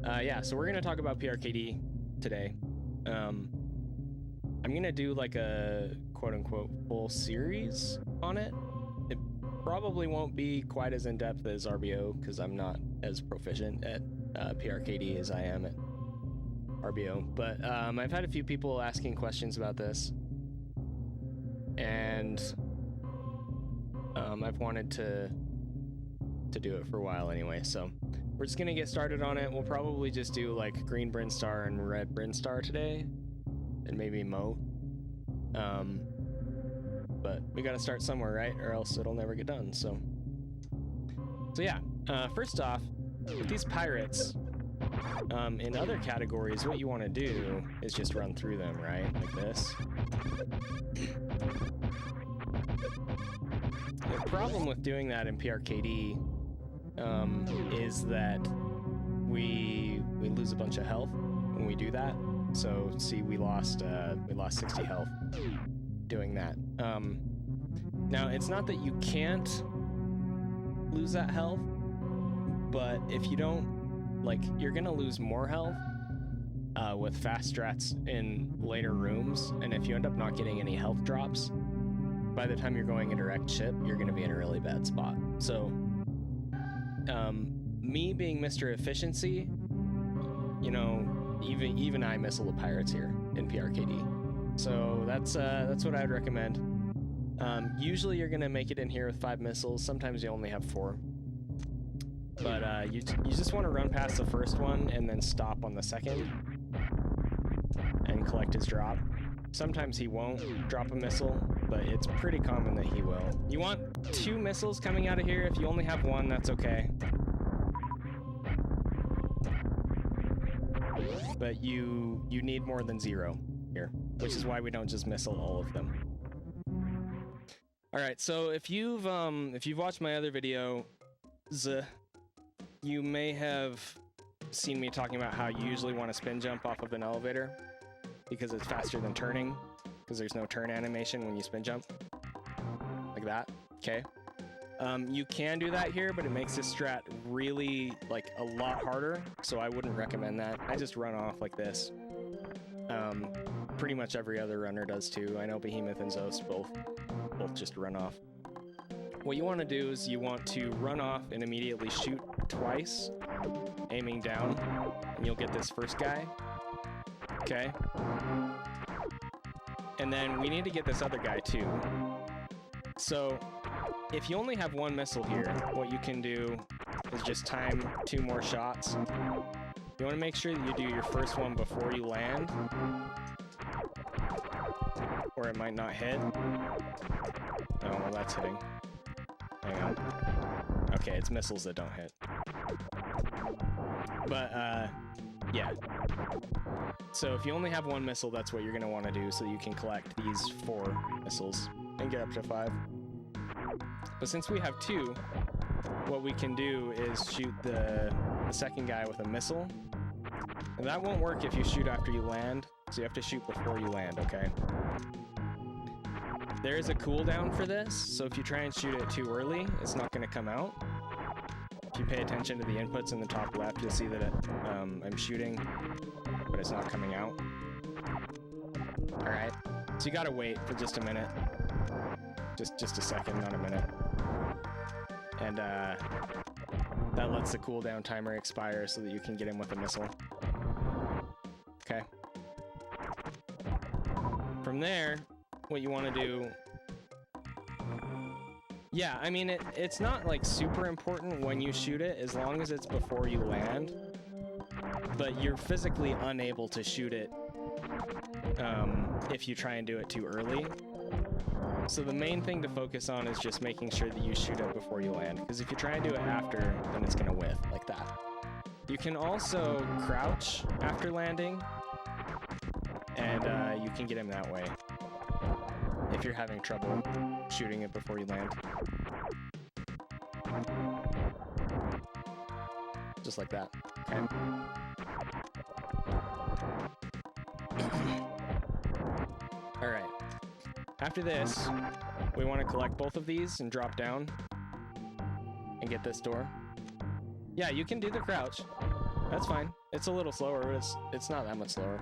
Yeah, so we're gonna talk about PRKD today. I'm gonna do like a quote-unquote full series on it. It probably won't be quite as in-depth as RBO because I'm not as proficient at PRKD as I am at RBO. But I've had a few people asking questions about this, and I've wanted to do it for a while anyway, so we're just gonna get started on it. We'll probably just do like green Brinstar and red Brinstar today, and maybe Mo. But we gotta start somewhere, right? Or else it'll never get done. So yeah. First off, with these pirates, in other categories, what you want to do is just run through them, right? Like this. The problem with doing that in PRKD is that we lose a bunch of health when we do that. So see, we lost 60 health doing that. Now it's not that you can't lose that health, but if you don't, like, you're gonna lose more health with fast strats in later rooms, and if you end up not getting any health drops, by the time you're going a direct ship, you're gonna be in a really bad spot. So me being Mr. Efficiency, you know, even I miss all the pirates here in PRKD. So that's what I would recommend. Usually you're gonna make it in here with 5 missiles. Sometimes you only have 4. But you just want to run past the first one and then stop on the second and collect his drop. Sometimes he won't drop a missile, but it's pretty common that he will. You want 2 missiles coming out of here. If you only have 1, that's okay. But you need more than 0 here, which is why we don't just missile all of them. All right, so if you've watched my other video, you may have seen me talking about how you usually want to spin jump off of an elevator because it's faster than turning, because there's no turn animation when you spin jump. Like that, okay? You can do that here, but it makes this strat really, like, a lot harder, so I wouldn't recommend that. I just run off like this. Pretty much every other runner does too. I know Behemoth and Zos both just run off. What you want to do is you want to run off and immediately shoot twice, aiming down, and you'll get this first guy. Okay? And then we need to get this other guy too. So if you only have 1 missile here, what you can do is just time 2 more shots. You want to make sure that you do your first one before you land, or it might not hit. Oh, well, that's hitting. Hang on. Okay, it's missiles that don't hit. But, yeah. So if you only have 1 missile, that's what you're going to want to do, so you can collect these 4 missiles and get up to 5. But since we have 2, what we can do is shoot the second guy with a missile. And that won't work if you shoot after you land, so you have to shoot before you land, okay? There is a cooldown for this, so if you try and shoot it too early, it's not going to come out. If you pay attention to the inputs in the top left, you'll see that I'm shooting, but it's not coming out. Alright, so you gotta wait for just a minute. Just a second, not a minute. And that lets the cooldown timer expire so that you can get in with a missile. Okay. From there, what you want to do, yeah, I mean, it's not like super important when you shoot it as long as it's before you land, but you're physically unable to shoot it if you try and do it too early. So the main thing to focus on is just making sure that you shoot it before you land, because if you try and do it after, then it's gonna whiff like that. You can also crouch after landing, and you can get him that way if you're having trouble shooting it before you land. Just like that, okay? Alright. After this, we want to collect both of these and drop down and get this door. Yeah, you can do the crouch. That's fine. It's a little slower, but it's not that much slower.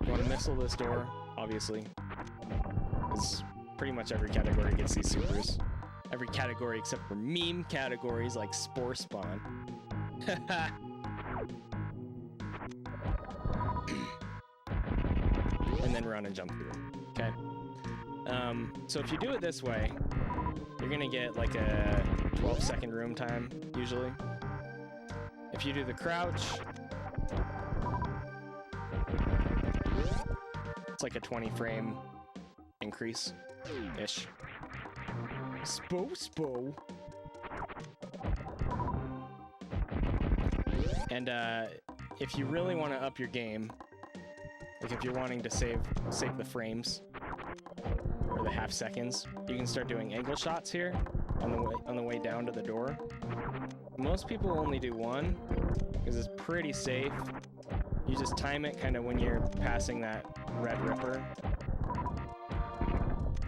You want to missile this door, obviously. Because pretty much every category gets these supers. Every category except for meme categories like Spore Spawn. And then run and jump through. Okay. So if you do it this way, you're gonna get like a 12-second room time, usually. If you do the crouch, it's like a 20-frame increase-ish. Spo. And if you really want to up your game, like if you're wanting to save the frames or the half seconds, you can start doing angle shots here on the way down to the door. Most people only do one because it's pretty safe. You just time it kind of when you're passing that red ripper.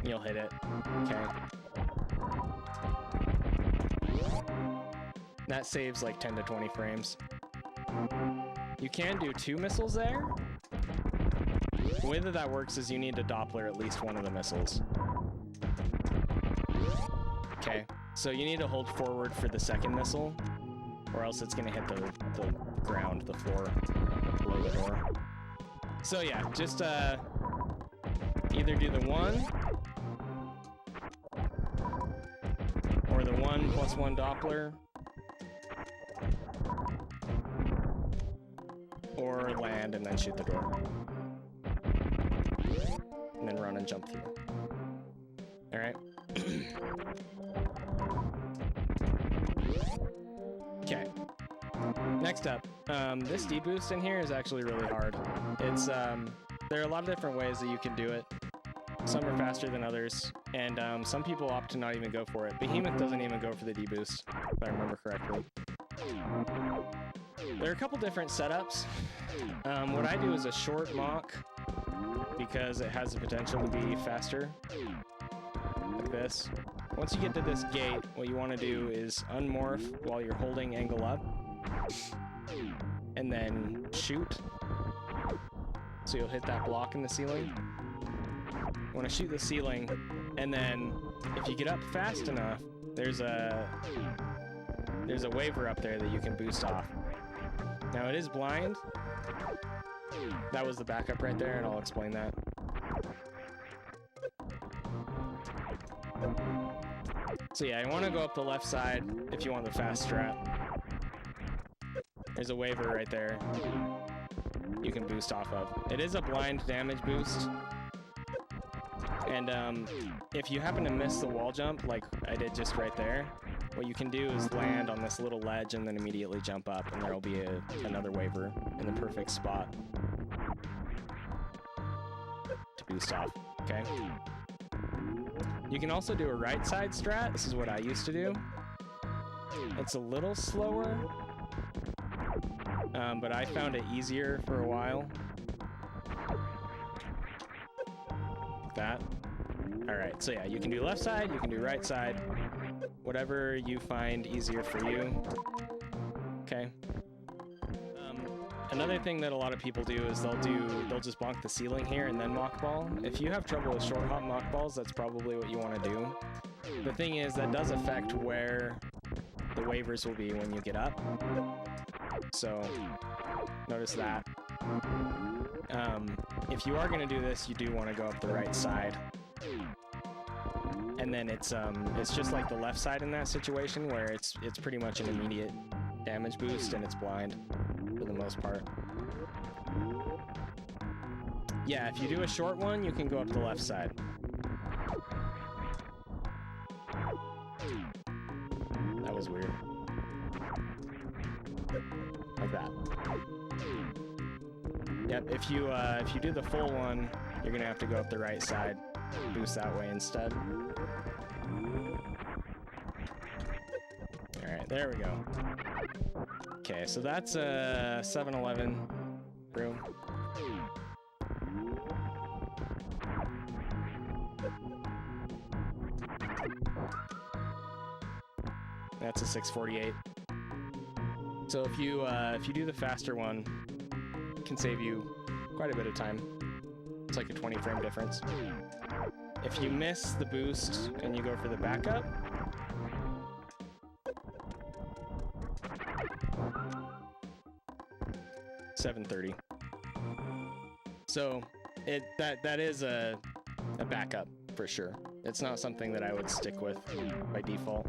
You'll hit it. Okay. That saves like 10 to 20 frames. You can do 2 missiles there. The way that works is you need to Doppler at least one of the missiles. Okay, so you need to hold forward for the second missile, or else it's gonna hit the ground, the floor below the door. So yeah, just either do the 1 or the 1 + 1 Doppler, or land and then shoot the door. And then run and jump through. Alright. Okay. Next up, this deboost in here is actually really hard. It's there are a lot of different ways that you can do it. Some are faster than others, and some people opt to not even go for it. Behemoth doesn't even go for the deboost, if I remember correctly. There are a couple different setups. What I do is a short mock, because it has the potential to be faster, like this. Once you get to this gate, what you want to do is unmorph while you're holding angle up, and then shoot. So you'll hit that block in the ceiling. You want to shoot the ceiling, and then if you get up fast enough, there's a waiver up there that you can boost off. Now it is blind. That was the backup right there, and I'll explain that. So yeah, you want to go up the left side if you want the fast strat. There's a waiver right there you can boost off of. It is a blind damage boost. And if you happen to miss the wall jump, like I did just right there, what you can do is land on this little ledge and then immediately jump up, and there'll be another waiver in the perfect spot to boost off, okay? You can also do a right side strat. This is what I used to do. It's a little slower, but I found it easier for a while. Like that. Alright, so yeah, you can do left side, you can do right side. Whatever you find easier for you. Okay. Another thing that a lot of people do is they'll just bonk the ceiling here and then mock ball. If you have trouble with short hop mock balls, that's probably what you want to do. The thing is, that does affect where the waivers will be when you get up. So notice that. If you are going to do this, you do want to go up the right side. And then it's just like the left side in that situation, where it's pretty much an immediate damage boost and it's blind for the most part. Yeah, if you do a short one, you can go up the left side. That was weird. Like that. Yep, if you do the full one, you're gonna have to go up the right side. Boost that way instead. Alright, there we go. Okay, so that's a 7-Eleven room. That's a 648. So if you do the faster one, it can save you quite a bit of time. It's like a 20 frame difference. If you miss the boost and you go for the backup, $730. So that is a backup for sure. It's not something that I would stick with by default.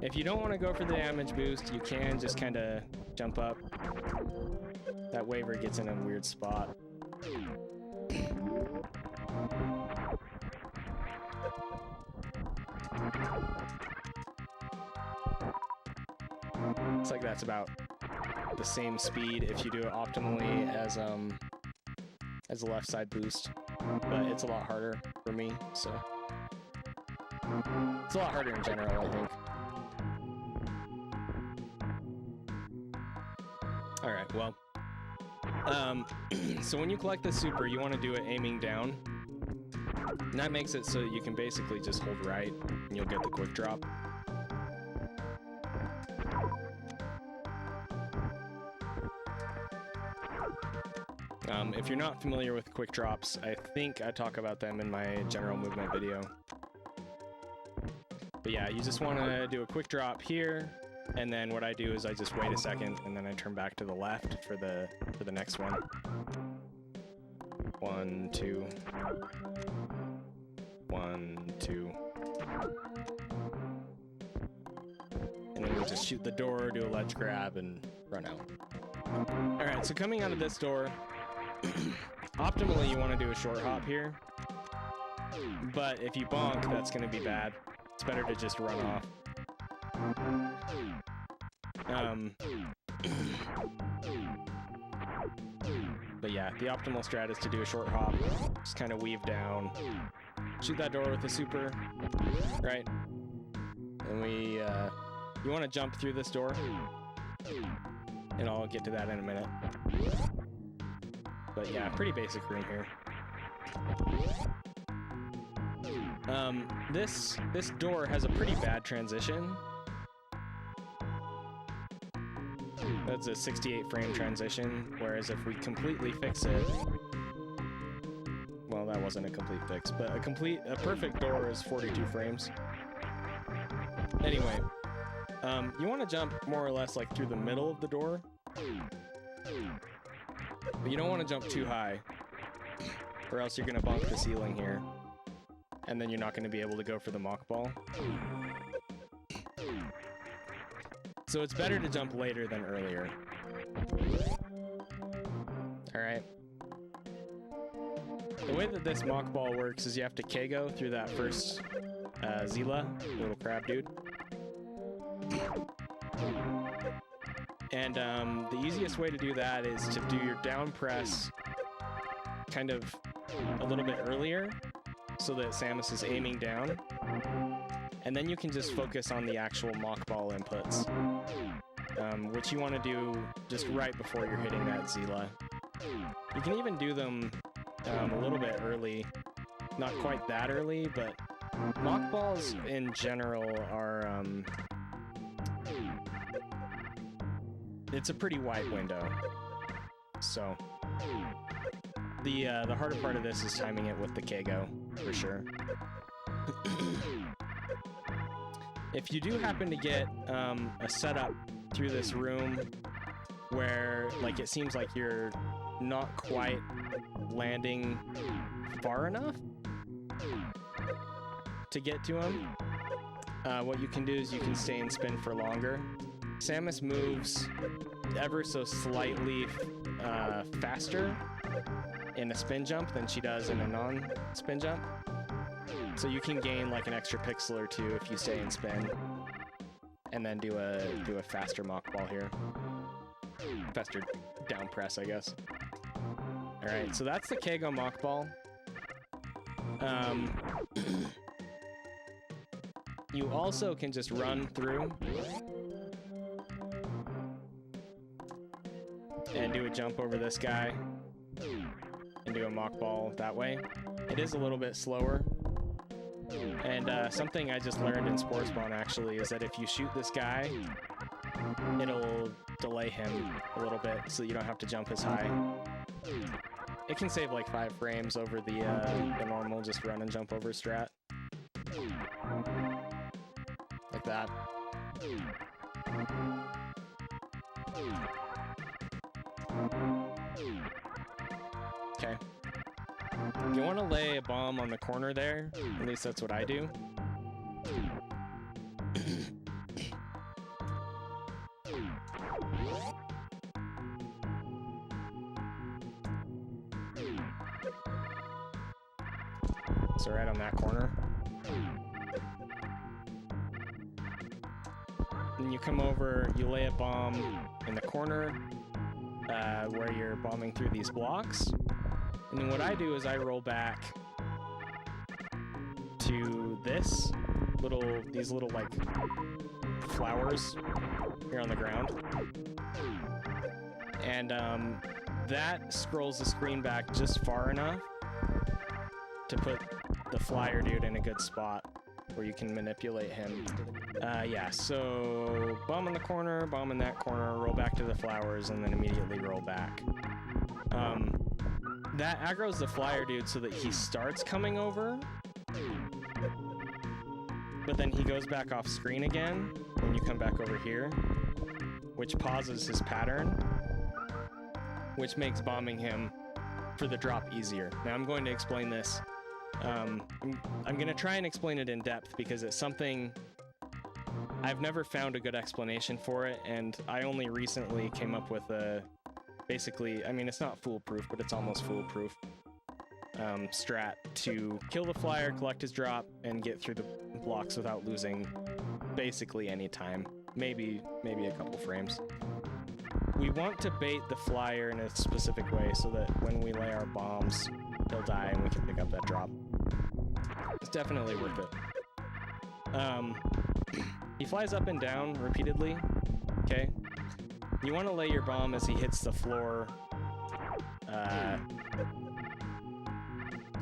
If you don't want to go for the damage boost, you can just kind of jump up. That waiver gets in a weird spot. Looks like that's about the same speed if you do it optimally as the left side boost, but it's a lot harder for me, so it's a lot harder in general, I think. All right, well, so when you collect the super, you want to do it aiming down, and that makes it so you can basically just hold right, and you'll get the quick drop. If you're not familiar with quick drops, I think I talk about them in my general movement video. But yeah, you just want to do a quick drop here, and then what I do is I just wait a second, and then I turn back to the left for the next one. 1, 2. 1, 2. And then we just shoot the door, do a ledge grab, and run out. Alright, so coming out of this door, optimally you want to do a short hop here, but if you bonk, that's going to be bad. It's better to just run off. But yeah, the optimal strat is to do a short hop, just kind of weave down, shoot that door with the super, right? And you want to jump through this door, and I'll get to that in a minute. But yeah, pretty basic room here. This door has a pretty bad transition. That's a 68 frame transition, whereas if we completely fix it, well, that wasn't a complete fix, but a perfect door is 42 frames. Anyway, you want to jump more or less like through the middle of the door, but you don't want to jump too high, or else you're going to bump the ceiling here, and then you're not going to be able to go for the mock ball. So it's better to jump later than earlier. Alright. The way that this mock ball works is you have to K-go through that first Zila, little crab dude. And the easiest way to do that is to do your down press kind of a little bit earlier so that Samus is aiming down. And then you can just focus on the actual mock ball inputs, which you want to do just right before you're hitting that Zila. You can even do them a little bit early, not quite that early, but mock balls in general are, it's a pretty wide window. So the harder part of this is timing it with the K-go, for sure. If you do happen to get a setup through this room where like it seems like you're not quite landing far enough to get to him, what you can do is you can stay and spin for longer. Samus moves ever so slightly faster in a spin jump than she does in a non-spin jump. So you can gain like an extra pixel or two if you stay and spin, and then do a faster mock ball here. Faster down press, I guess. All right, so that's the K-go mock ball. You also can just run through and do a jump over this guy and do a mock ball that way. It is a little bit slower, And something I just learned in Spore Spawn actually is that if you shoot this guy, it'll delay him a little bit so you don't have to jump as high. It can save like 5 frames over the normal just run and jump over strat. Like that. Okay. You want to lay a bomb on the corner there, at least that's what I do. So right on that corner. Then you come over, you lay a bomb in the corner where you're bombing through these blocks. And then what I do is I roll back to these little like flowers here on the ground. And that scrolls the screen back just far enough to put the flyer dude in a good spot where you can manipulate him. Yeah, so bomb in the corner, bomb in that corner, roll back to the flowers, and then immediately roll back. That aggroes the flyer dude so that he starts coming over, but then he goes back off screen again when you come back over here, which pauses his pattern, which makes bombing him for the drop easier. Now I'm going to explain this. I'm going to try and explain it in depth because it's something I've never found a good explanation for it, and I only recently came up with a basically, I mean, it's not foolproof, but it's almost foolproof strat to kill the flyer, collect his drop, and get through the blocks without losing basically any time. Maybe a couple frames. We want to bait the flyer in a specific way so that when we lay our bombs, he'll die and we can pick up that drop. It's definitely worth it. He flies up and down repeatedly, okay? You want to lay your bomb as he hits the floor.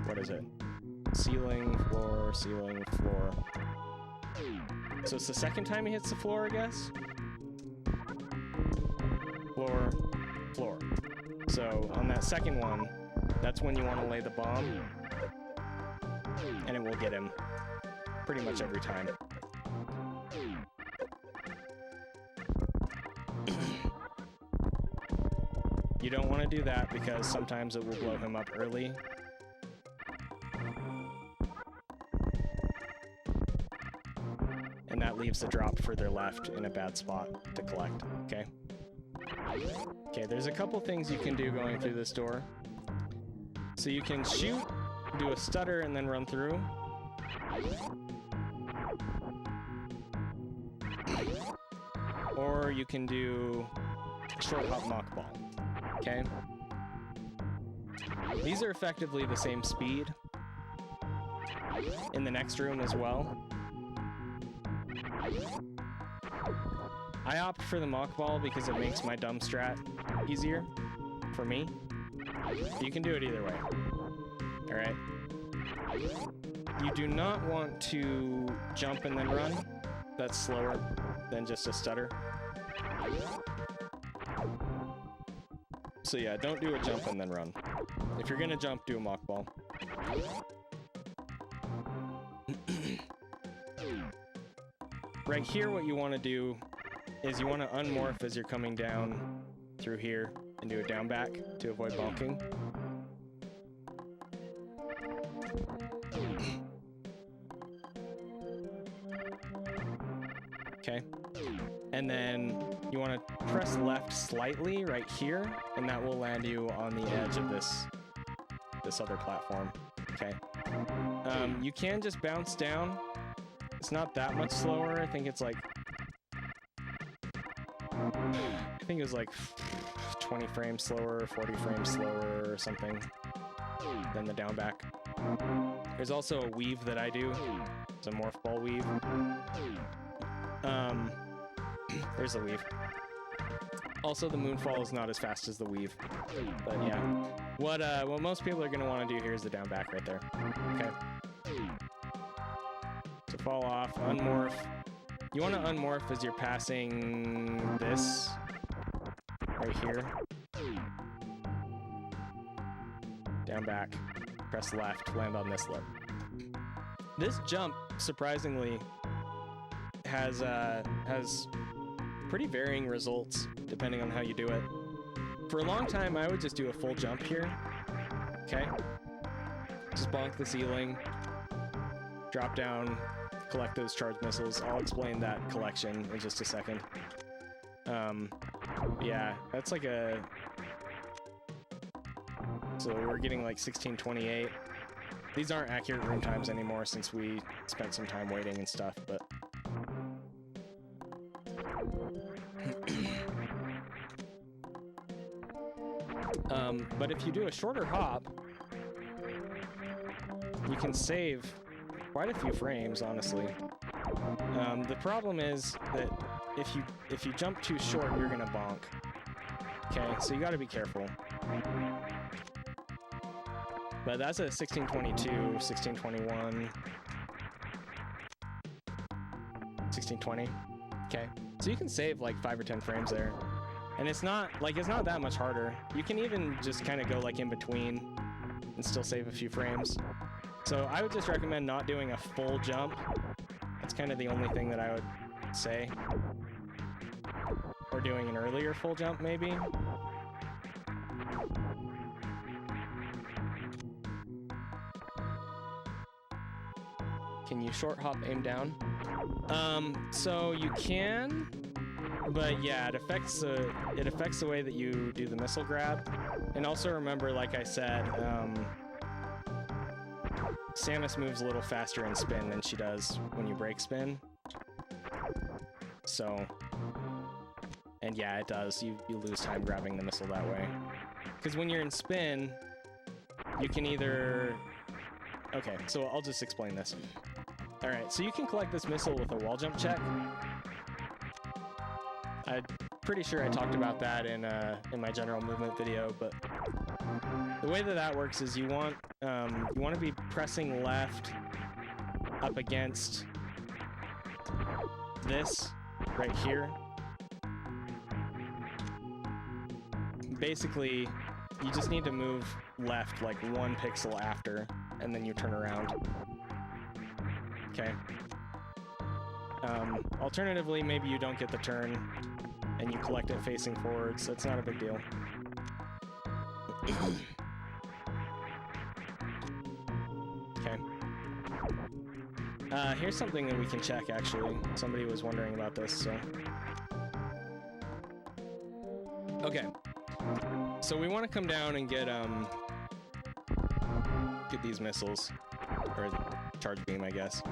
What is it? Ceiling, floor, ceiling, floor. So it's the second time he hits the floor, I guess? Floor, floor. So on that second one, that's when you want to lay the bomb, and it will get him pretty much every time. You don't want to do that because sometimes it will blow him up early. And that leaves the drop further left in a bad spot to collect, okay? Okay, there's a couple things you can do going through this door. So you can shoot, do a stutter, and then run through. Or you can do short hop knock ball. Okay. These are effectively the same speed in the next room as well. I opt for the mock ball because it makes my dumb strat easier for me. You can do it either way. Alright. You do not want to jump and then run. That's slower than just a stutter. So yeah, don't do a jump and then run. If you're gonna jump, do a mock ball. Right here, what you want to do is you want to unmorph as you're coming down through here and do a down back to avoid bonking. Okay. And then you want to press left slightly right here, and that will land you on the edge of this other platform. Okay. You can just bounce down. It's not that much slower. I think it's like 20 frames slower, 40 frames slower or something than the down back. There's also a weave that I do. It's a morph ball weave. There's the weave. Also, the moonfall is not as fast as the weave. But yeah, what most people are going to want to do here is the down back right there. Okay. fall off, unmorph. You want to unmorph as you're passing this right here. Down back, press left, land on this lip. This jump, surprisingly, has pretty varying results depending on how you do it. For a long time, I would just do a full jump here. Okay? Just bonk the ceiling, drop down, collect those charged missiles. I'll explain that collection in just a second. Yeah, that's like a... So we're getting like 1628. These aren't accurate room times anymore since we spent some time waiting and stuff, but... but if you do a shorter hop, you can save quite a few frames, honestly. The problem is that if you jump too short, you're gonna bonk. Okay, so you gotta be careful. But that's a 1622, 1621, 1620. Okay, so you can save like 5 or 10 frames there. And it's not that much harder. You can even just kind of go like in between and still save a few frames. So I would just recommend not doing a full jump. That's kind of the only thing that I would say. Or doing an earlier full jump, maybe. Can you short hop aim down? So you can, but yeah, it affects the way that you do the missile grab. And also remember, like I said, Samus moves a little faster in spin than she does when you break spin. So, and yeah, it does. You lose time grabbing the missile that way. Because when you're in spin, you can either... Okay, so I'll just explain this. Alright, so you can collect this missile with a wall jump check. I'm pretty sure I talked about that in my general movement video, but the way that works is you want to be pressing left up against this right here. Basically, you just need to move left like 1 pixel after, and then you turn around. Okay. Alternatively, maybe you don't get the turn, and you collect it facing forwards. That's not a big deal. Okay. Here's something that we can check, actually. Somebody was wondering about this, so... Okay. So we want to come down and get these missiles. Or charge beam, I guess.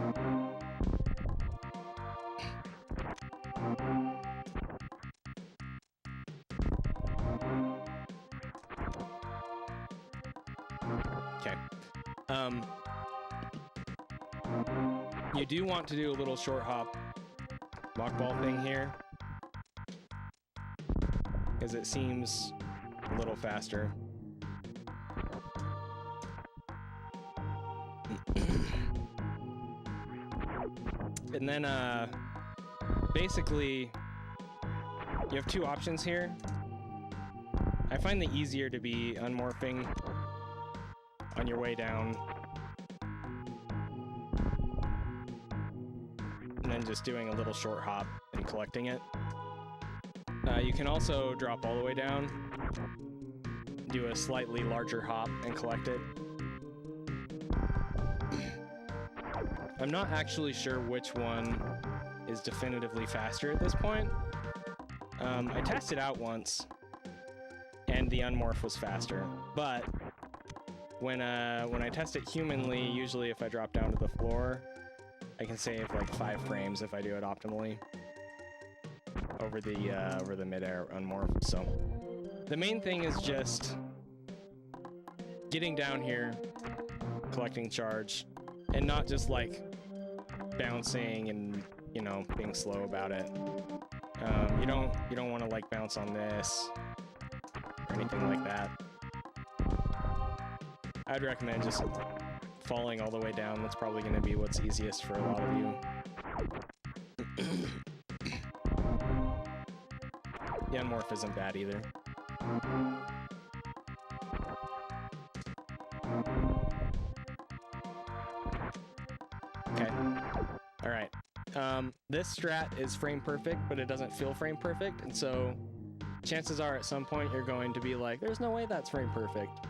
Okay. You do want to do a little short hop mock ball thing here, because it seems a little faster. And then, basically, you have 2 options here. I find the easier to be unmorphing on your way down, and then just doing a little short hop and collecting it. You can also drop all the way down, do a slightly larger hop, and collect it. I'm not actually sure which one is definitively faster at this point. I tested out once, and the unmorph was faster. But when I test it humanly, usually if I drop down to the floor, I can save like 5 frames if I do it optimally over the mid-air unmorph. So the main thing is just getting down here, collecting charge, and not just like bouncing and, you know, being slow about it. You don't want to like bounce on this or anything like that. I'd recommend just falling all the way down. That's probably going to be what's easiest for a lot of you. The unmorph isn't bad either. Okay. All right. This strat is frame perfect, but it doesn't feel frame perfect, and so chances are at some point you're going to be like, there's no way that's frame perfect.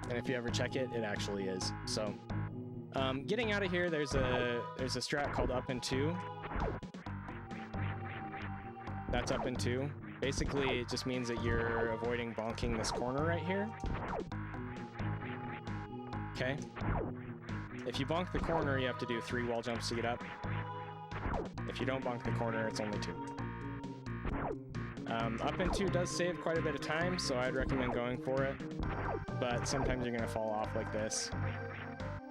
And if you ever check it, it actually is. So getting out of here, there's a strat called up and 2. That's up and 2. Basically, it just means that you're avoiding bonking this corner right here. Okay. If you bonk the corner, you have to do 3 wall jumps to get up. If you don't bonk the corner, it's only 2. Up and 2 does save quite a bit of time, so I'd recommend going for it. But sometimes you're going to fall off like this,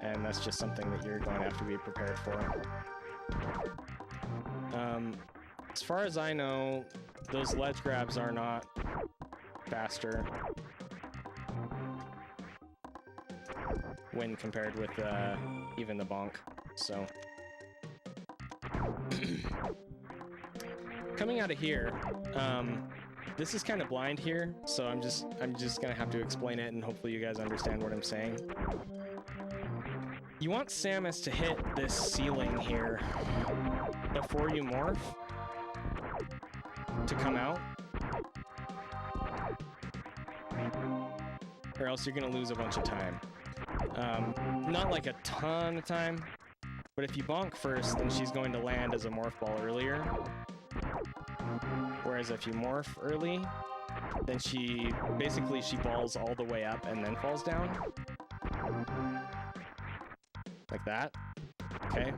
and that's just something that you're going to have to be prepared for. As far as I know, those ledge grabs are not faster when compared with even the bonk, so. Coming out of here, this is kind of blind here, so I'm just gonna have to explain it, and hopefully you guys understand what I'm saying. You want Samus to hit this ceiling here before you morph to come out, or else you're gonna lose a bunch of time. Not like a ton of time, but if you bonk first, then she's going to land as a morph ball earlier. Whereas if you morph early, then she balls all the way up and then falls down. Like that. Okay.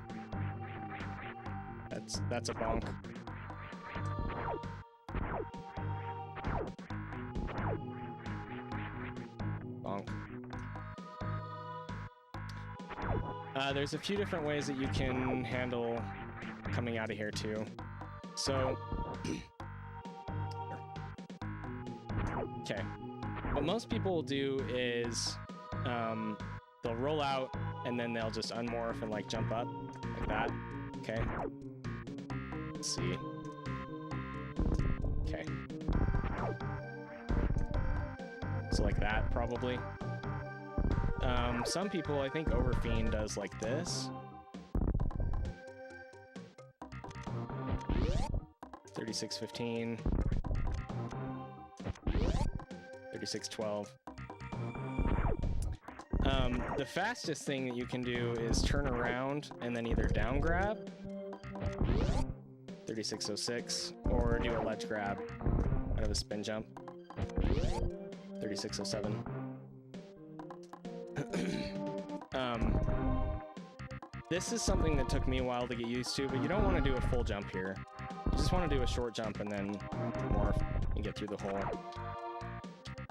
That's a bonk. Bonk. There's a few different ways that you can handle coming out of here too. So, okay. What most people will do is they'll roll out and then they'll just unmorph and like jump up like that. Okay. Let's see. Okay. So like that probably. Some people, I think Overfiend does like this. 36-15. 36-12. The fastest thing that you can do is turn around and then either down grab, 36-06, or do a ledge grab out of a spin jump, 36-07. This is something that took me a while to get used to, but you don't want to do a full jump here. You just want to do a short jump and then morph and get through the hole.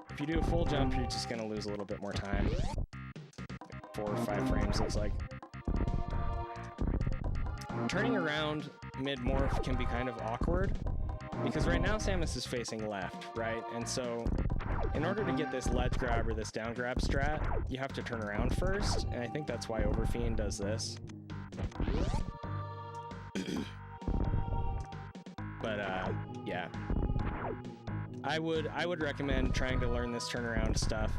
If you do a full jump, you're just going to lose a little bit more time. Like 4 or 5 frames, looks like. Turning around mid-morph can be kind of awkward, because right now Samus is facing left, right? And so, in order to get this ledge grab or this down grab strat, you have to turn around first, and I think that's why Overfiend does this. But, yeah. I would recommend trying to learn this turnaround stuff,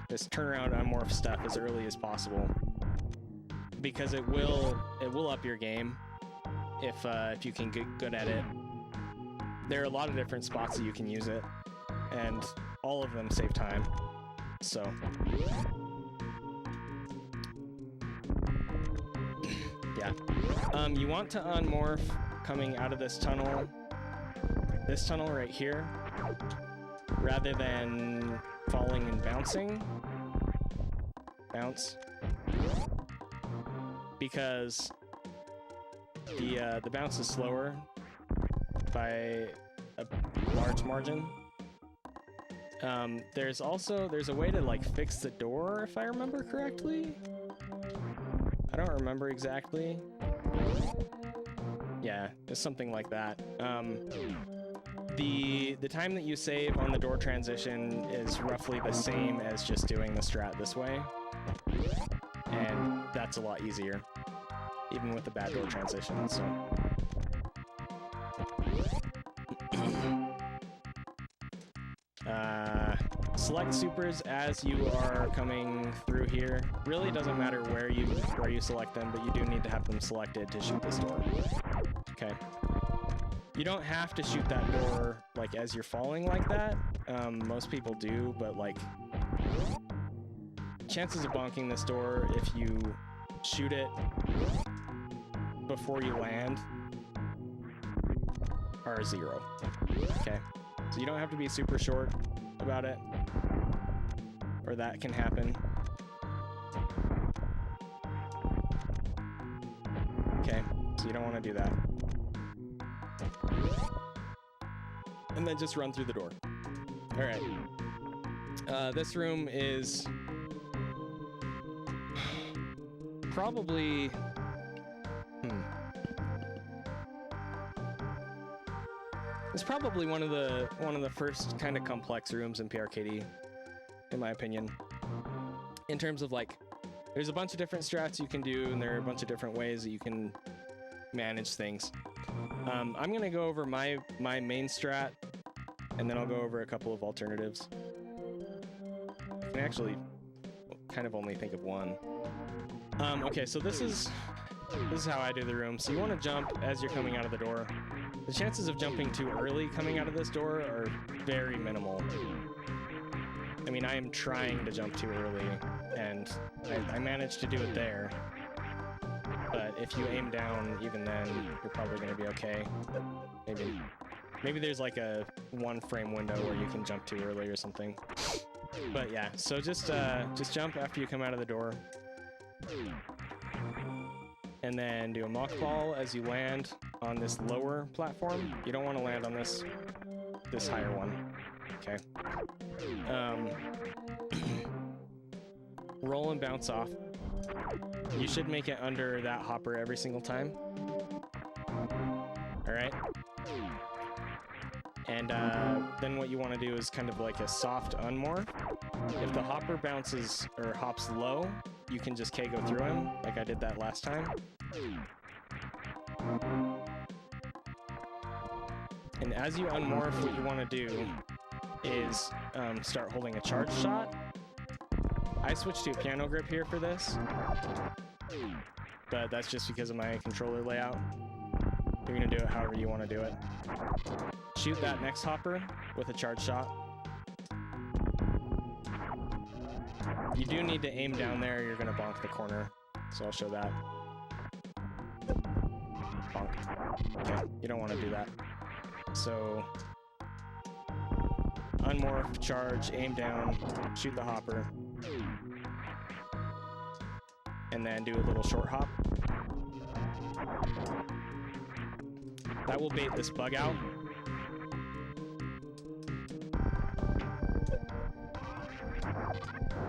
this turnaround unmorph stuff as early as possible, because it will up your game if you can get good at it. There are a lot of different spots that you can use it, and all of them save time. So yeah, you want to unmorph coming out of this tunnel right here, rather than falling and bouncing. Bounce. Because the bounce is slower by a large margin. There's a way to like fix the door, if I remember correctly. I don't remember exactly. Yeah, it's something like that. The time that you save on the door transition is roughly the same as just doing the strat this way. and that's a lot easier, even with the bad door transition. So. Select supers as you are coming through here. Really doesn't matter where you select them, but you do need to have them selected to shoot this door. Okay. You don't have to shoot that door like as you're falling like that. Most people do, but like chances of bonking this door if you shoot it before you land are 0. Okay. So you don't have to be super short about it, or that can happen. Okay, so you don't want to do that. And then just run through the door. All right. This room is probably... It's probably one of the first kind of complex rooms in PRKD, in my opinion. In terms of like, there's a bunch of different strats you can do, and there are a bunch of different ways that you can manage things. I'm gonna go over my main strat, and then I'll go over a couple of alternatives. I can actually kind of only think of one. Okay, so this is how I do the room. So you want to jump as you're coming out of the door. The chances of jumping too early coming out of this door are very minimal. I mean, I am trying to jump too early, and I managed to do it there. But if you aim down, even then, you're probably going to be okay. Maybe there's like a 1 frame window where you can jump too early or something. But yeah, so just jump after you come out of the door. And then do a mock ball as you land on this lower platform. You don't want to land on this higher one. Okay. Roll and bounce off. You should make it under that hopper every single time. All right. And then what you want to do is kind of like a soft unmorph. If the hopper bounces or hops low, you can just K go through him, like I did that last time. And as you unmorph, what you want to do is start holding a charge shot. I switched to a piano grip here for this, but that's just because of my controller layout. You're going to do it however you want to do it. Shoot that next hopper with a charge shot. You do need to aim down there, or you're going to bonk the corner, so I'll show that. Bonk. Okay, you don't want to do that. So, unmorph, charge, aim down, shoot the hopper, and then do a little short hop. That will bait this bug out.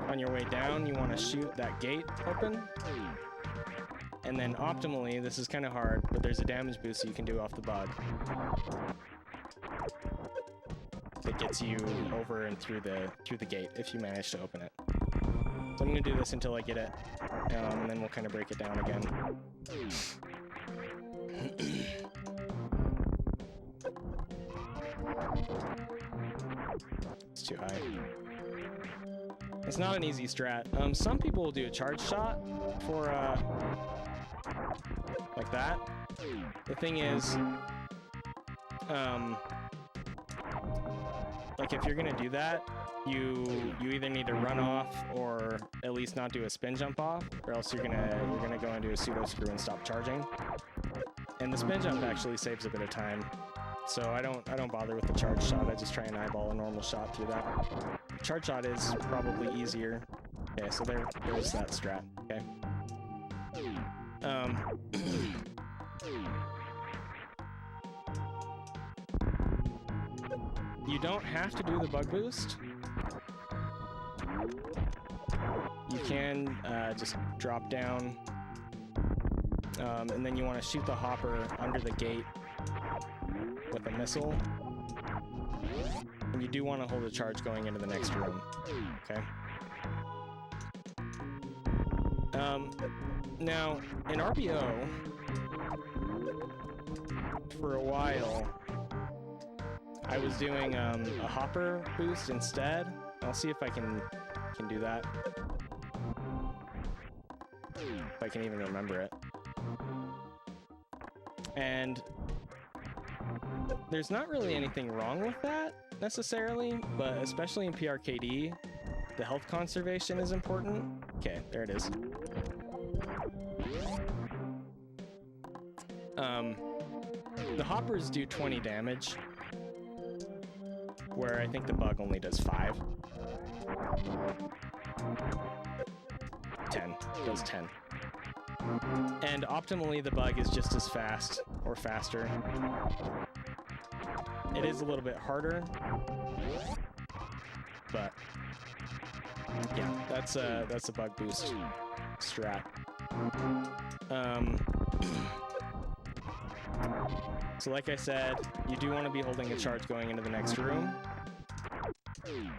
On your way down, you want to shoot that gate open. And then optimally, this is kind of hard, but there's a damage boost that you can do off the bug. That gets you over and through the gate if you manage to open it. So I'm going to do this until I get it, and then we'll kind of break it down again. It's too high. It's not an easy strat. Some people will do a charge shot for, like that. The thing is, like if you're gonna do that, you either need to run off or at least not do a spin jump off, or else you're gonna go into a pseudo screw and stop charging. And the spin jump actually saves a bit of time. So I don't bother with the charge shot. I just try and eyeball a normal shot through that. Charge shot is probably easier. Okay, so there's that strat. Okay. You don't have to do the bug boost. You can just drop down, and then you want to shoot the hopper under the gate with a missile. And you do want to hold a charge going into the next room. Okay. Now, in RBO, for a while, I was doing a hopper boost instead. I'll see if I can do that. If I can even remember it. And there's not really anything wrong with that, necessarily, but especially in PRKD, the health conservation is important. Okay, there it is. The hoppers do 20 damage, where I think the bug only does 5. 10. Does 10. And optimally, the bug is just as fast or faster. It is a little bit harder, but yeah, that's a bug boost strat. So like I said, you do want to be holding a charge going into the next room,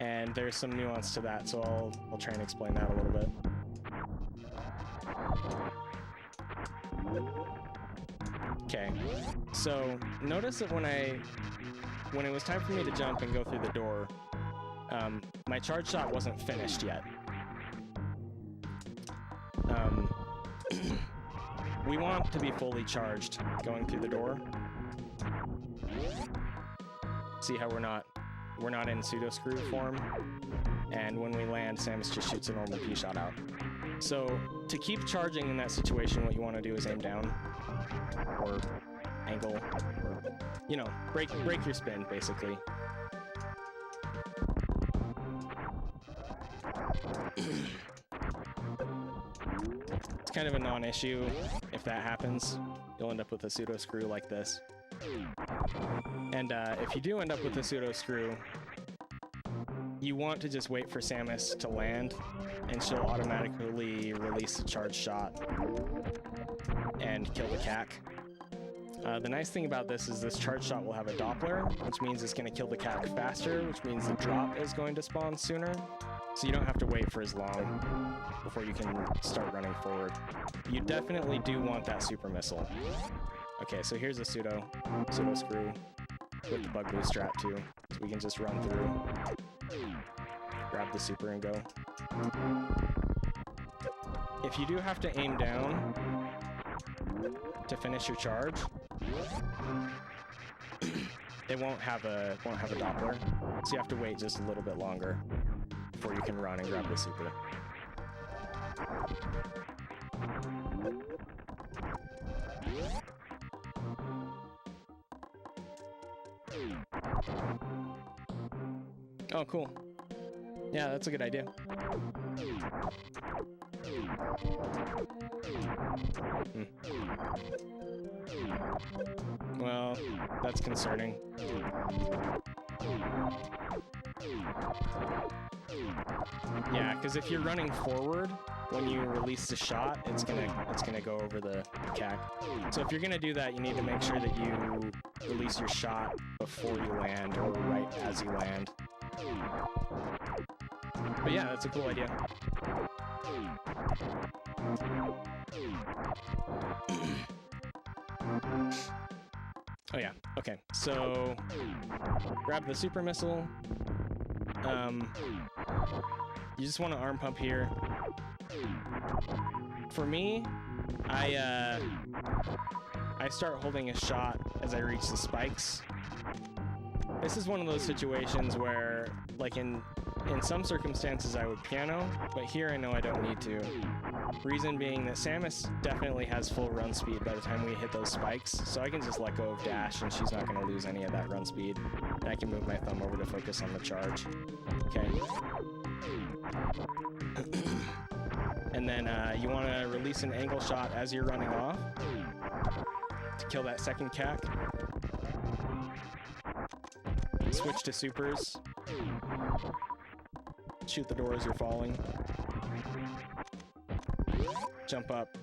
and there's some nuance to that, so I'll try and explain that a little bit. Okay, so notice that when it was time for me to jump and go through the door, my charge shot wasn't finished yet. We want to be fully charged going through the door. See how we're not in pseudo screw form, and when we land, Samus just shoots a normal P shot out. So to keep charging in that situation, what you want to do is aim down, or angle, or break your spin basically. It's kind of a non-issue if that happens. You'll end up with a pseudo screw like this. And if you do end up with a pseudo screw, you want to just wait for Samus to land, and she'll automatically release the charge shot and kill the cack. The nice thing about this is this charge shot will have a Doppler, which means it's going to kill the cack faster, which means the drop is going to spawn sooner. So you don't have to wait for as long before you can start running forward. You definitely do want that super missile. Okay, so here's a pseudo screw with the bug boost strat too. So we can just run through, grab the super and go. If you do have to aim down to finish your charge, it won't have a Doppler. So you have to wait just a little bit longer before you can run and grab the super. Oh, cool. Yeah, that's a good idea. Well, that's concerning. Yeah, because if you're running forward, when you release the shot, it's gonna go over the cack. So if you're gonna do that, you need to make sure that you release your shot before you land or right as you land. But yeah, that's a cool idea. Oh yeah, okay, so grab the super missile. You just want to arm pump here. For me, I start holding a shot as I reach the spikes. This is one of those situations where, like in some circumstances I would piano, but here I know I don't need to. Reason being that Samus definitely has full run speed by the time we hit those spikes, so I can just let go of dash and she's not going to lose any of that run speed. And I can move my thumb over to focus on the charge. Okay. And then you want to release an angle shot as you're running off to kill that second cack. Switch to supers. Shoot the door as you're falling. Jump up.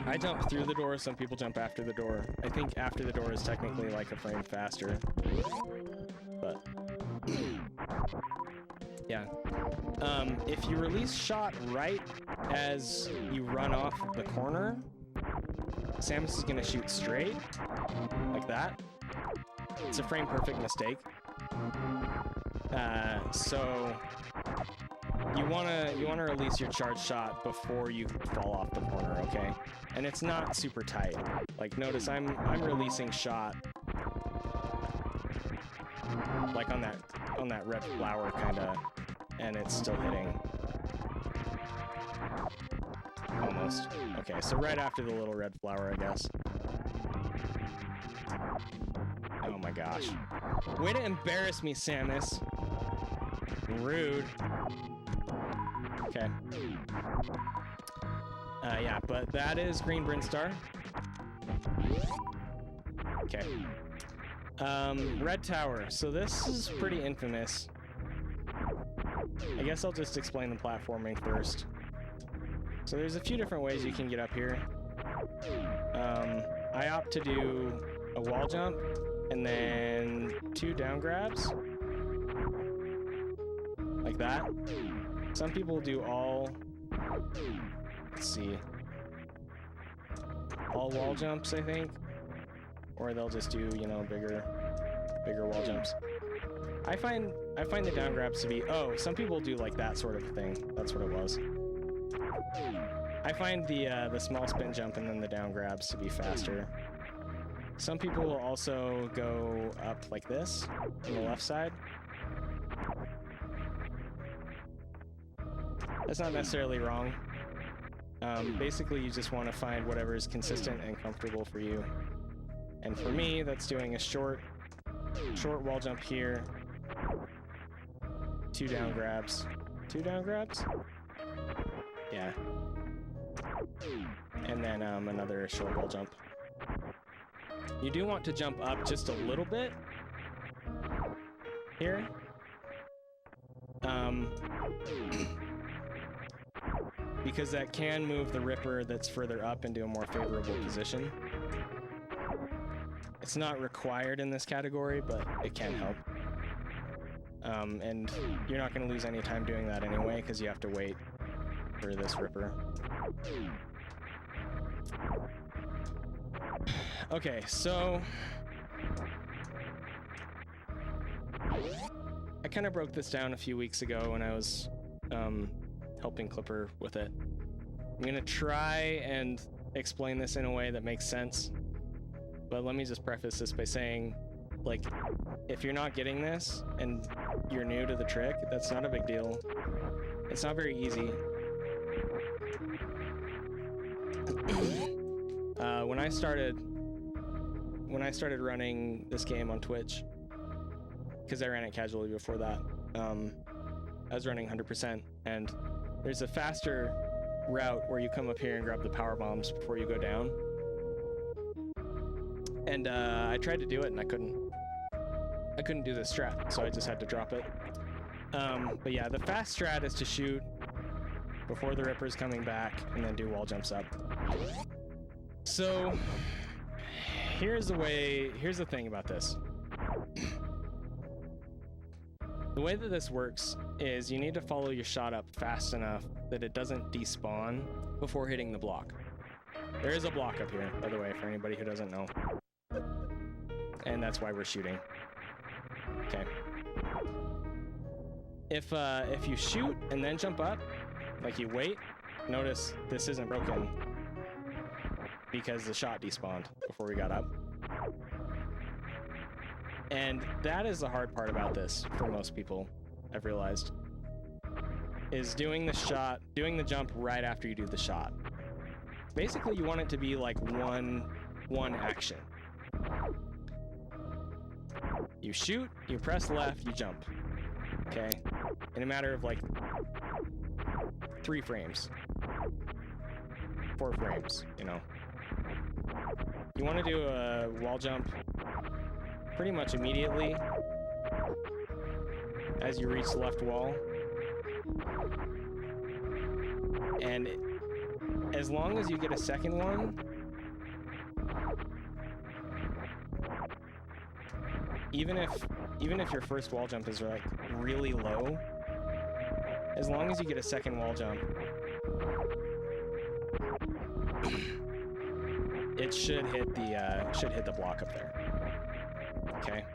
I jump through the door, some people jump after the door. I think after the door is technically like a frame faster. But Yeah. If you release shot right as you run off the corner, Samus is gonna shoot straight, like that. It's a frame perfect mistake. So you wanna release your charge shot before you fall off the corner, okay? And it's not super tight. Like notice I'm releasing shot like on that red flower kinda, and it's still hitting. Almost. Okay, so right after the little red flower, I guess. Oh my gosh. Way to embarrass me, Samus. Rude. Okay. Yeah, but that is green Brinstar. Okay. Red tower. So this is pretty infamous. I guess I'll just explain the platforming first. So there's a few different ways you can get up here. I opt to do a wall jump and then 2 down grabs. Like that. Some people do all, let's see, all wall jumps, I think. Or they'll just do, you know, bigger wall jumps. I find the down grabs to be, oh, some people do like that sort of thing. That's what it was. I find the small spin jump and then the down grabs to be faster. Some people will also go up like this on the left side. That's not necessarily wrong. Basically, you just want to find whatever is consistent and comfortable for you. And for me, that's doing a short wall jump here. 2 down grabs. 2 down grabs? Yeah. And then another short wall jump. You do want to jump up just a little bit here. Because that can move the Ripper that's further up into a more favorable position. It's not required in this category, but it can help. And you're not going to lose any time doing that anyway, because you have to wait for this Ripper. Okay, so I kind of broke this down a few weeks ago when I was helping Clipper with it. I'm going to try and explain this in a way that makes sense. But let me just preface this by saying, like, if you're not getting this and you're new to the trick, that's not a big deal. It's not very easy. When I started running this game on Twitch, because I ran it casually before that, I was running 100%, and there's a faster route where you come up here and grab the power bombs before you go down. And I tried to do it and I couldn't do the strat, so I just had to drop it. But yeah, the fast strat is to shoot before the Ripper's coming back and then do wall jumps up. So here's the thing about this. The way that this works is you need to follow your shot up fast enough that it doesn't despawn before hitting the block. There is a block up here, by the way, for anybody who doesn't know. And that's why we're shooting. Okay. If you shoot and then jump up, like you wait, notice this isn't broken because the shot despawned before we got up. And that is the hard part about this for most people, I've realized, is doing the jump right after you do the shot. Basically, you want it to be like one action. You shoot, you press left, you jump. Okay? In a matter of like 3 frames. 4 frames, you know. You want to do a wall jump pretty much immediately as you reach the left wall. And as long as you get a second one, even if your first wall jump is like really low, as long as you get a second wall jump, it should hit the block up there. Okay.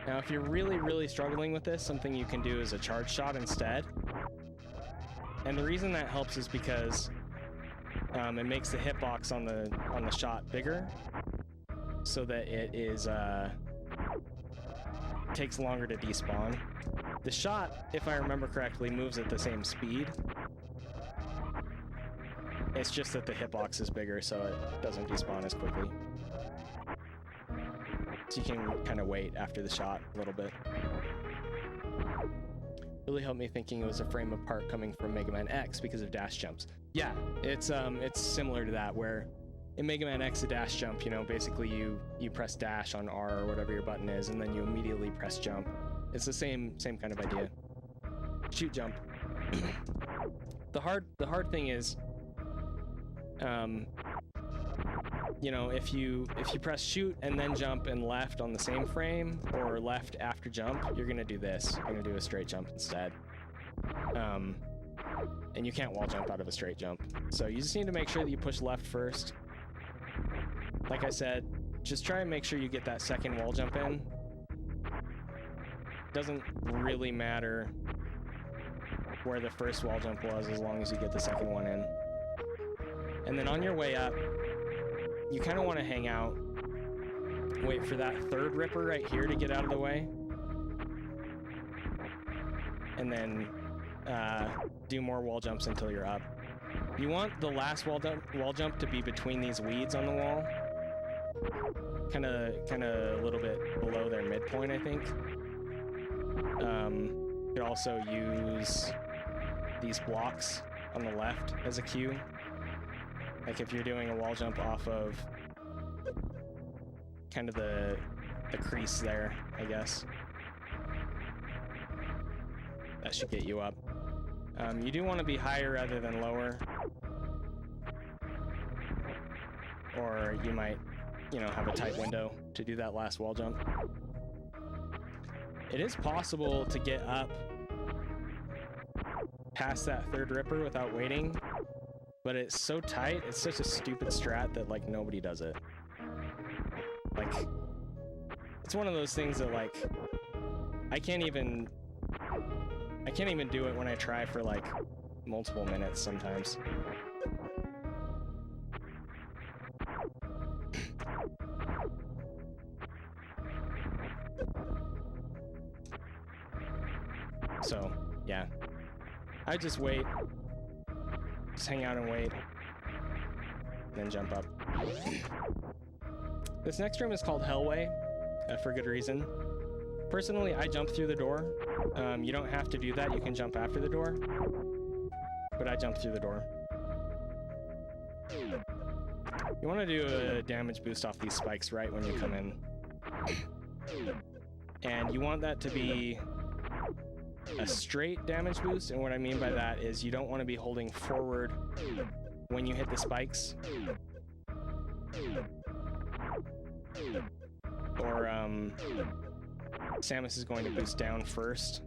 Now, if you're really, really struggling with this, something you can do is a charge shot instead. And the reason that helps is because it makes the hitbox on the shot bigger, so that it is takes longer to despawn. The shot, if I remember correctly, moves at the same speed. It's just that the hitbox is bigger, so it doesn't despawn as quickly. So you can kind of wait after the shot a little bit. Really helped me thinking it was a frame apart coming from Mega Man X because of dash jumps. Yeah, it's similar to that, where in Mega Man X, a dash jump, you know, basically you press dash on R or whatever your button is, and then you immediately press jump. It's the same kind of idea. Shoot jump. The hard thing is, you know, if you press shoot and then jump and left on the same frame, or left after jump, you're gonna do this. You're gonna do a straight jump instead. And you can't wall jump out of a straight jump. So you just need to make sure that you push left first. Like I said, just try and make sure you get that second wall jump in. Doesn't really matter where the first wall jump was, as long as you get the second one in. And then on your way up, you kind of want to hang out, wait for that third ripper right here to get out of the way, and then do more wall jumps until you're up. You want the last wall jump to be between these weeds on the wall, kind of a little bit below their midpoint, I think. You could also use these blocks on the left as a cue. Like if you're doing a wall jump off of kind of the crease there, I guess. That should get you up. You do want to be higher rather than lower, or you might, you know, have a tight window to do that last wall jump. It is possible to get up past that third ripper without waiting, but it's so tight, it's such a stupid strat that, like, nobody does it. Like, it's one of those things that, like, I can't even do it when I try for, like, multiple minutes sometimes. So, yeah. I just wait. Just hang out and wait. And then jump up. This next room is called Hellway, for good reason. Personally, I jump through the door. You don't have to do that. You can jump after the door. But I jump through the door. You want to do a damage boost off these spikes right when you come in. And you want that to be a straight damage boost, and what I mean by that is you don't want to be holding forward when you hit the spikes. Or, Samus is going to boost down first,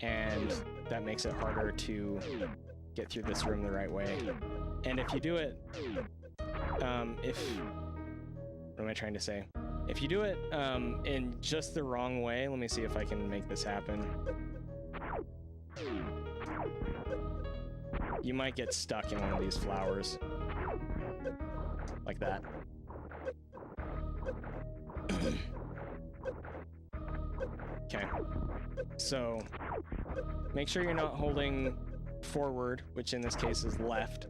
and that makes it harder to get through this room the right way. And if you do it, what am I trying to say? If you do it in just the wrong way, let me see if I can make this happen. You might get stuck in one of these flowers. Like that. Okay. So, make sure you're not holding forward, which in this case is left,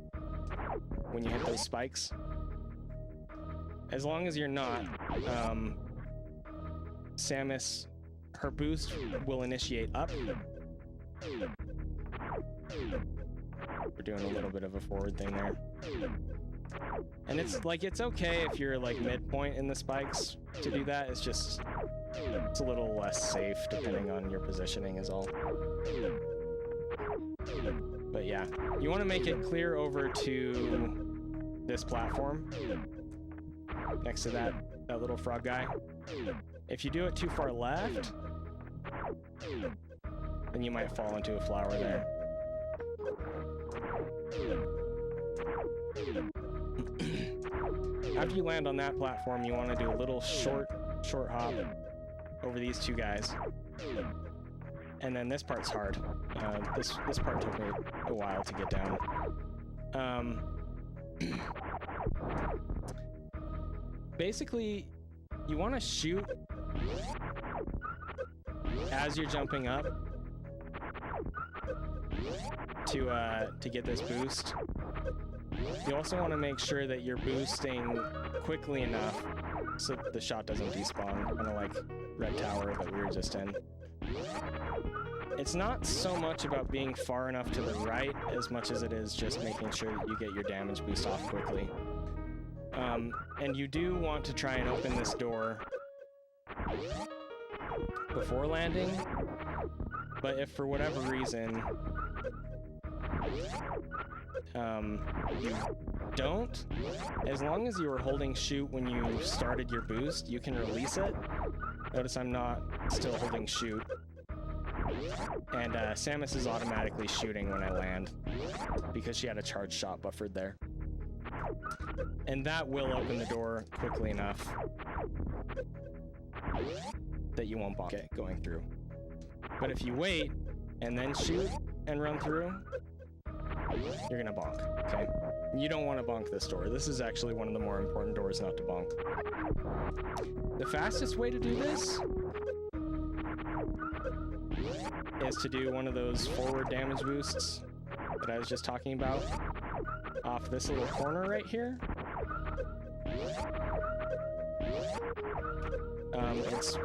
when you hit those spikes. As long as you're not, Samus, her boost will initiate up. We're doing a little bit of a forward thing there. And it's like, it's okay if you're like midpoint in the spikes to do that. It's just, it's a little less safe depending on your positioning is all. But yeah, you want to make it clear over to this platform next to that little frog guy. If you do it too far left, then you might fall into a flower there. After you land on that platform, you want to do a little short hop over these two guys. And then this part's hard. This part took me a while to get down. Basically, you want to shoot as you're jumping up to get this boost. You also want to make sure that you're boosting quickly enough so that the shot doesn't despawn, kind of like Red Tower that we were just in. It's not so much about being far enough to the right as much as it is just making sure that you get your damage boost off quickly. And you do want to try and open this door before landing, but if for whatever reason you don't, as long as you were holding shoot when you started your boost, you can release it. Notice I'm not still holding shoot. And Samus is automatically shooting when I land because she had a charge shot buffered there. And that will open the door quickly enough that you won't bonk it going through. But if you wait and then shoot and run through, you're gonna bonk, okay? You don't want to bonk this door. This is actually one of the more important doors not to bonk. The fastest way to do this is to do one of those forward damage boosts that I was just talking about off this little corner right here. It's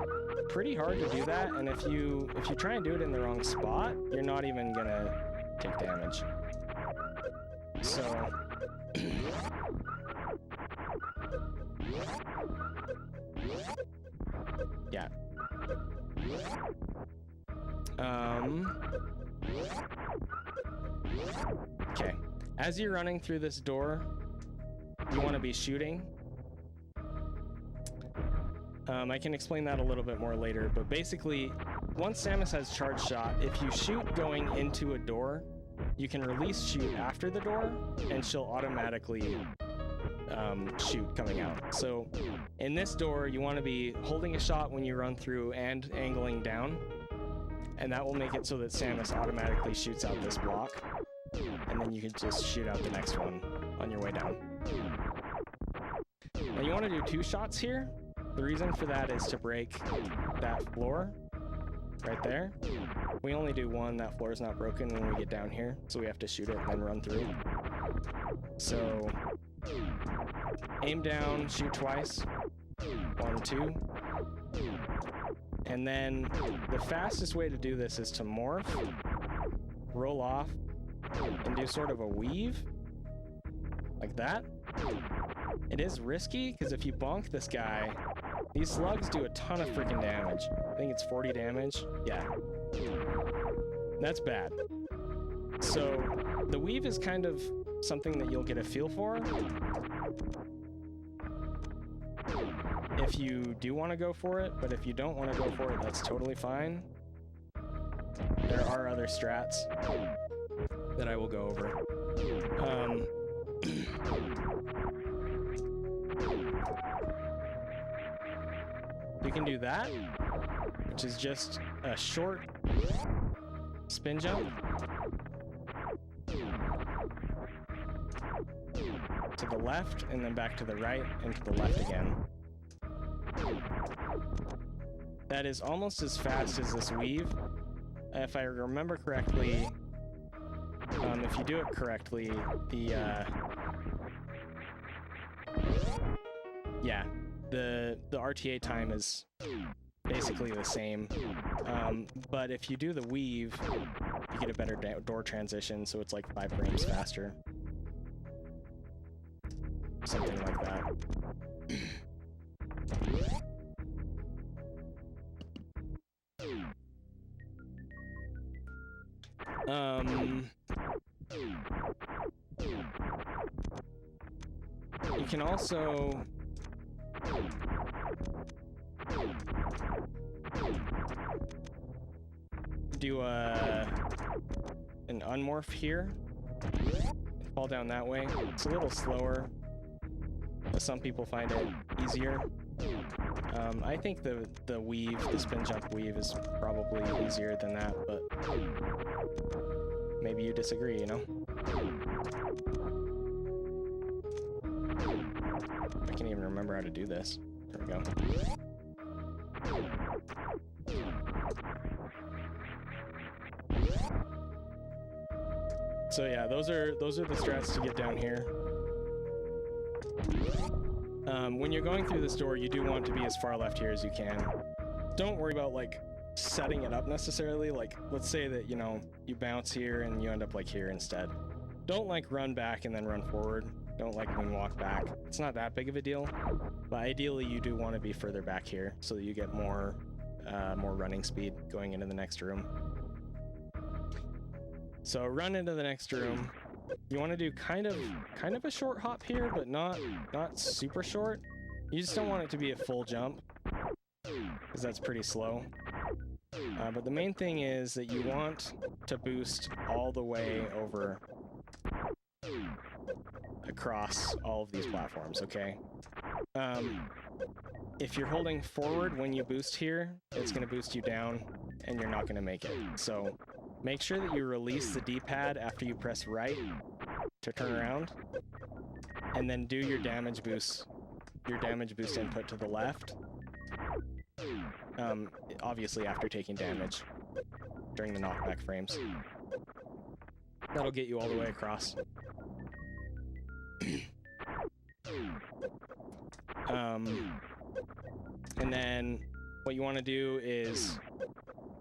pretty hard to do that, and if you try and do it in the wrong spot, you're not even gonna take damage. So yeah. Okay. As you're running through this door, you want to be shooting. I can explain that a little bit more later, but basically, once Samus has charge shot, if you shoot going into a door, you can release shoot after the door, and she'll automatically shoot coming out. So in this door, you want to be holding a shot when you run through and angling down, and that will make it so that Samus automatically shoots out this block, and then you can just shoot out the next one on your way down. Now you want to do 2 shots here. The reason for that is to break that floor right there. We only do 1, that floor is not broken when we get down here, so we have to shoot it and then run through. So aim down, shoot twice, 1, 2. And then the fastest way to do this is to morph, roll off, and do sort of a weave, like that. It is risky, because if you bonk this guy, these slugs do a ton of freaking damage. I think it's 40 damage. Yeah. That's bad. So the weave is kind of something that you'll get a feel for. If you do want to go for it, but if you don't want to go for it, that's totally fine. There are other strats that I will go over. You can do that, which is just a short spin jump to the left, and then back to the right, and to the left again. That is almost as fast as this weave. If I remember correctly, if you do it correctly, the RTA time is basically the same, but if you do the weave, you get a better door transition, so it's like 5 frames faster. Something like that. You can also do an unmorph here. Fall down that way. It's a little slower, but some people find it easier. I think the weave, the spin jump weave, is probably easier than that, but maybe you disagree, you know? I can't even remember how to do this. There we go. So yeah, those are the strats to get down here. When you're going through this door, you do want to be as far left here as you can. Don't worry about like setting it up necessarily. Like, let's say that, you know, you bounce here and you end up like here instead. Don't like run back and then run forward. Don't like moonwalk back. It's not that big of a deal, but ideally you do want to be further back here so that you get more running speed going into the next room. So run into the next room. You want to do kind of a short hop here, but not super short. You just don't want it to be a full jump, because that's pretty slow. But the main thing is that you want to boost all the way over across all of these platforms, okay? If you're holding forward when you boost here, it's going to boost you down, and you're not going to make it. So make sure that you release the D-pad after you press right to turn around, and then do your damage boost input to the left. Obviously after taking damage during the knockback frames. That'll get you all the way across. And then what you want to do is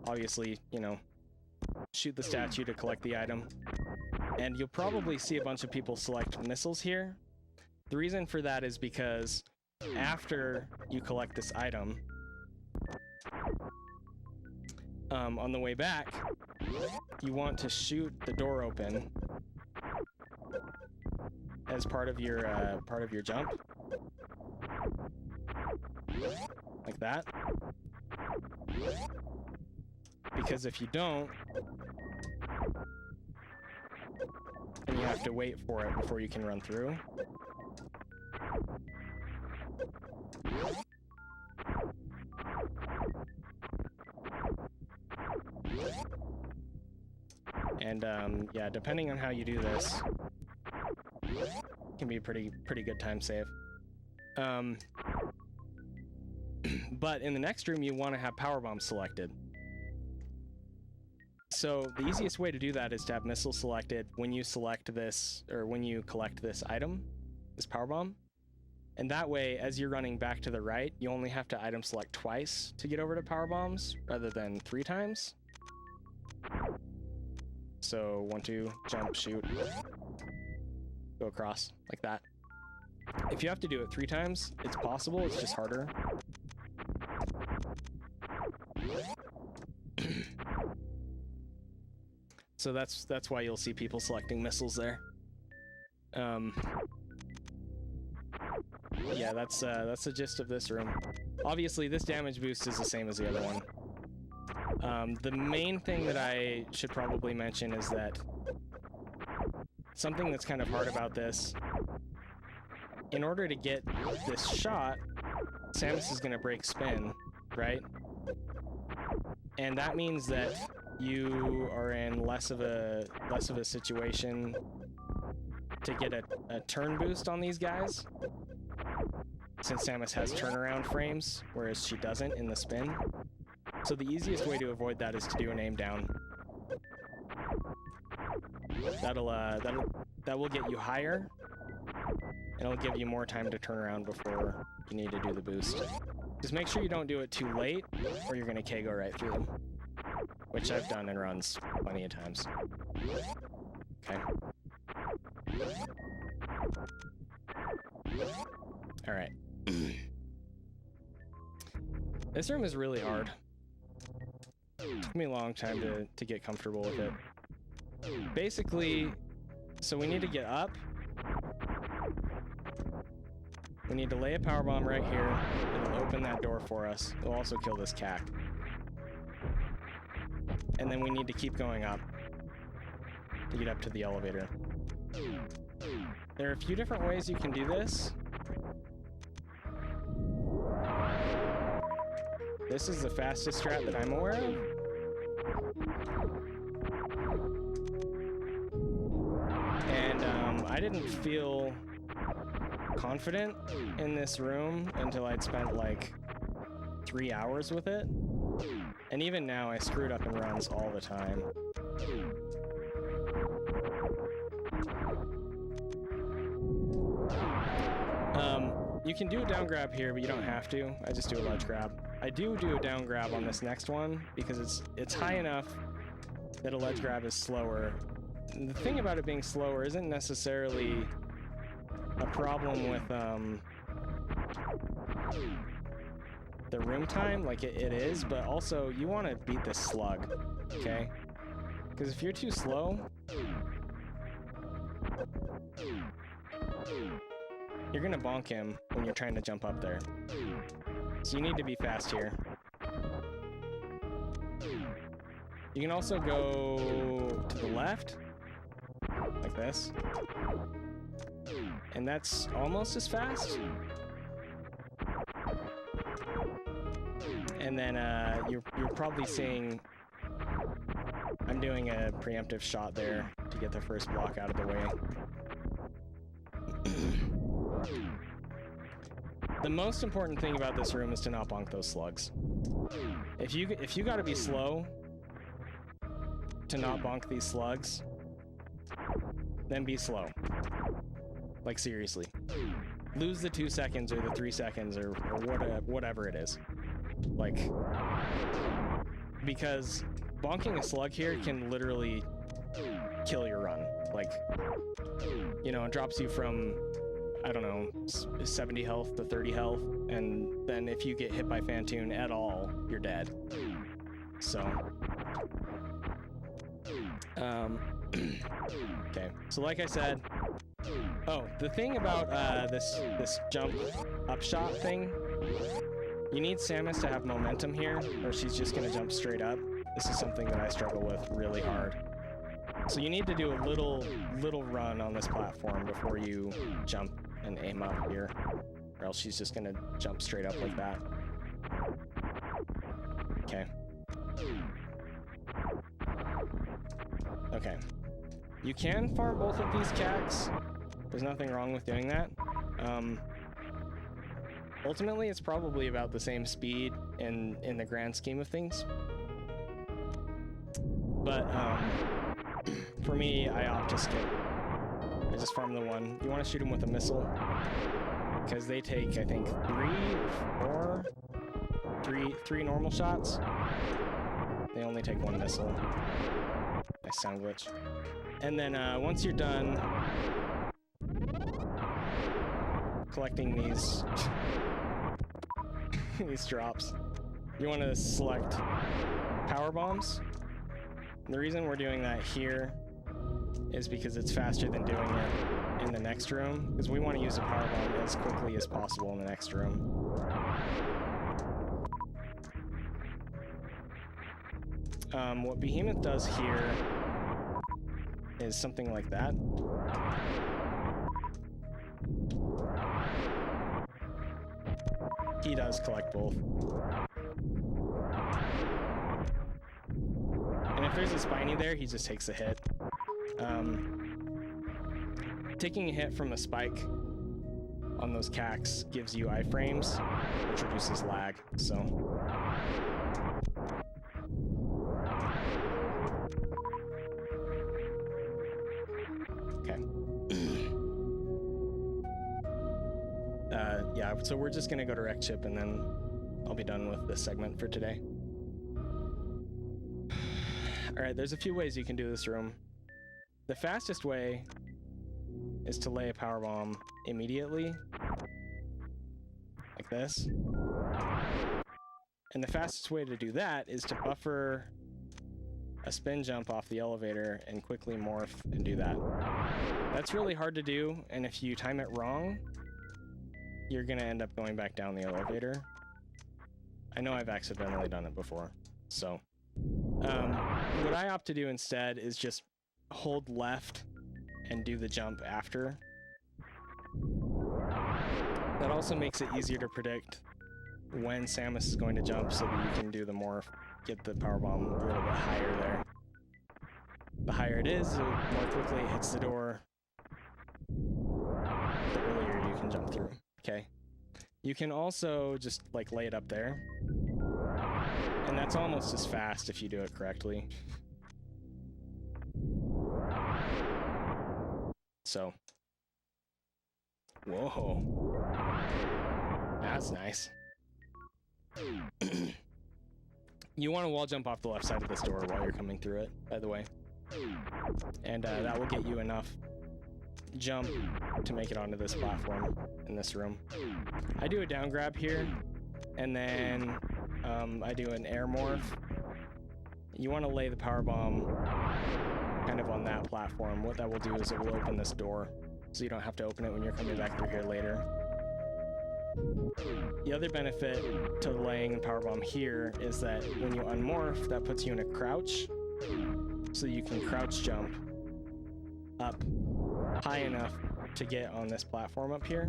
obviously, you know, shoot the statue to collect the item. And you'll probably see a bunch of people select missiles here. The reason for that is because after you collect this item, on the way back, you want to shoot the door open as part of your jump, like that. Because if you don't, then you have to wait for it before you can run through. And yeah, depending on how you do this, it can be a pretty good time save. But in the next room, you want to have power bomb selected. So the easiest way to do that is to have missile selected when you select this, or when you collect this item, this power bomb. And that way, as you're running back to the right, you only have to item select twice to get over to power bombs, rather than 3 times. So 1, 2, jump, shoot, go across, like that. If you have to do it 3 times, it's possible, it's just harder. So that's why you'll see people selecting missiles there. Yeah, that's the gist of this room. Obviously, this damage boost is the same as the other one. The main thing that I should probably mention is that something that's kind of hard about this, in order to get this shot, Samus is going to break spin, right? And that means that you are in less of a situation to get a turn boost on these guys, since Samus has turnaround frames, whereas she doesn't in the spin. So the easiest way to avoid that is to do an aim down. That will get you higher, and it'll give you more time to turn around before you need to do the boost. Just make sure you don't do it too late, or you're gonna KO right through them, which I've done in runs plenty of times. Okay. All right. This room is really hard. It took me a long time to get comfortable with it. Basically, so we need to get up. We need to lay a power bomb right here. It'll open that door for us. It'll also kill this cack. And then we need to keep going up to get up to the elevator. There are a few different ways you can do this. This is the fastest strat that I'm aware of. And I didn't feel confident in this room until I'd spent like 3 hours with it. And even now I screwed up in runs all the time. You can do a down grab here, but you don't have to. I just do a ledge grab. I do a down grab on this next one because it's high enough that a ledge grab is slower. The thing about it being slower isn't necessarily a problem with the room time, like it is, but also you want to beat this slug, okay? Because if you're too slow, you're gonna bonk him when you're trying to jump up there. So you need to be fast here. You can also go to the left, like this. And that's almost as fast. And then you're probably seeing I'm doing a preemptive shot there to get the first block out of the way. The most important thing about this room is to not bonk those slugs. If you gotta be slow to not bonk these slugs, then be slow. Like seriously. Lose the 2 seconds or the 3 seconds or whatever it is. Like, because bonking a slug here can literally kill your run. Like, you know, it drops you from, I don't know, 70 health to 30 health, and then if you get hit by Phantoon at all, you're dead. So, okay, so like I said, oh, the thing about this jump up shot thing, you need Samus to have momentum here, or she's just gonna jump straight up. This is something that I struggle with really hard. So you need to do a little run on this platform before you jump and aim up here, or else she's just gonna jump straight up like that. Okay. Okay. You can farm both of these cacks. There's nothing wrong with doing that. Ultimately, it's probably about the same speed in the grand scheme of things. But for me, I opt to skip. I just farm the one. You want to shoot him with a missile, because they take, I think, 3 normal shots. They only take 1 missile. Nice sound glitch. And then once you're done collecting these these drops, you want to select power bombs. And the reason we're doing that here is because it's faster than doing it in the next room, because we want to use a power bomb as quickly as possible in the next room. What Behemoth does here is something like that. He does collect both. And if there's a Spiny there, he just takes a hit. Taking a hit from a spike on those cacks gives you iframes, which reduces lag, so... Okay. Yeah, so we're just gonna go to Wreck Chip and then I'll be done with this segment for today. Alright, there's a few ways you can do this room. The fastest way is to lay a power bomb immediately, like this. And the fastest way to do that is to buffer a spin jump off the elevator and quickly morph and do that. That's really hard to do, and if you time it wrong, you're gonna end up going back down the elevator. I know I've accidentally done it before, so What I opt to do instead is just hold left and do the jump after. That also makes it easier to predict when Samus is going to jump so that you can do the more, get the powerbomb a little bit higher there. The higher it is, the more quickly it hits the door, the earlier you can jump through. Okay. You can also just like lay it up there. And that's almost as fast if you do it correctly. So. Whoa. That's nice. You want to wall jump off the left side of this door while you're coming through it, by the way. And that will get you enough jump to make it onto this platform in this room. I do a down grab here, and then I do an air morph. You want to lay the power bomb kind of on that platform. What that will do is it will open this door, so you don't have to open it when you're coming back through here later. The other benefit to laying the power bomb here is that when you unmorph, that puts you in a crouch, so you can crouch jump up high enough to get on this platform up here.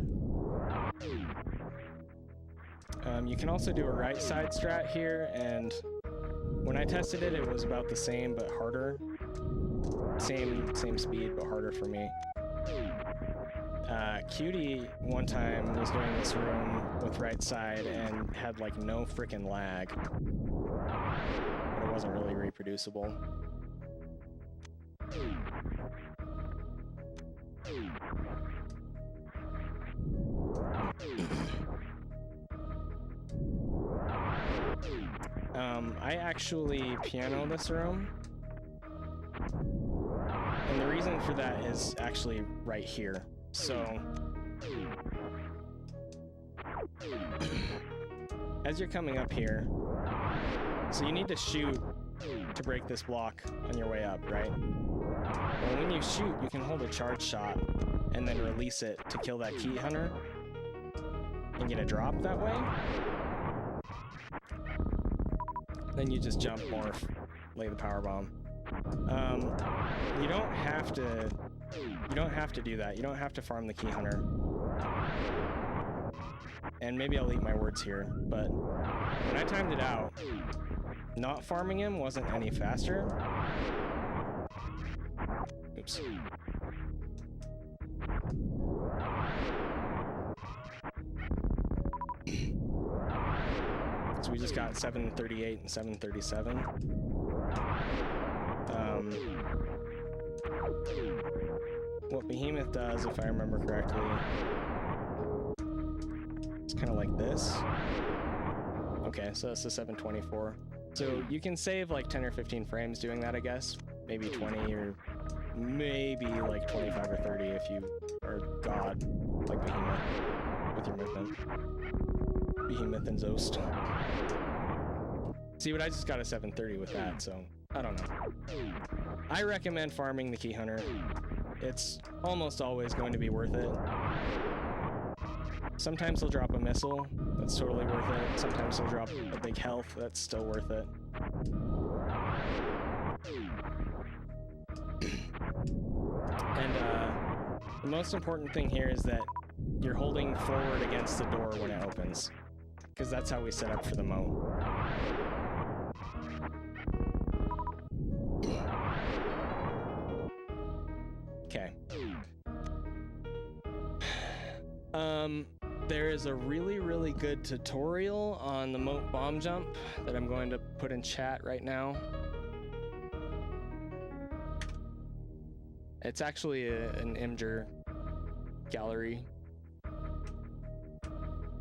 You can also do a right side strat here, and when I tested it, it was about the same but harder. Same speed but harder for me. Cutie one time was doing this room with right side and had like no freaking lag, but it wasn't really reproducible. I actually piano this room, and the reason for that is actually right here. So, as you're coming up here, so you need to shoot to break this block on your way up, right? Well, when you shoot, you can hold a charge shot and then release it to kill that key hunter and get a drop that way. Then you just jump, morph, lay the power bomb. You don't have to do that. You don't have to farm the key hunter. And maybe I'll eat my words here, but when I timed it out, not farming him wasn't any faster. Oops. So we just got 738 and 737. What Behemoth does, if I remember correctly, it's kind of like this. Okay, so that's the 724. So you can save like 10 or 15 frames doing that, I guess. Maybe 20 or maybe like 25 or 30 if you are God, like Behemoth, with your movement. Behemoth and Zost. See, but I just got a 730 with that, so I don't know. I recommend farming the key hunter. It's almost always going to be worth it. Sometimes he'll drop a missile, that's totally worth it. Sometimes he'll drop a big health, that's still worth it. And the most important thing here is that you're holding forward against the door when it opens, because that's how we set up for the moat. Okay. There is a really, really good tutorial on the moat bomb jump that I'm going to put in chat right now. It's actually an Imgur gallery,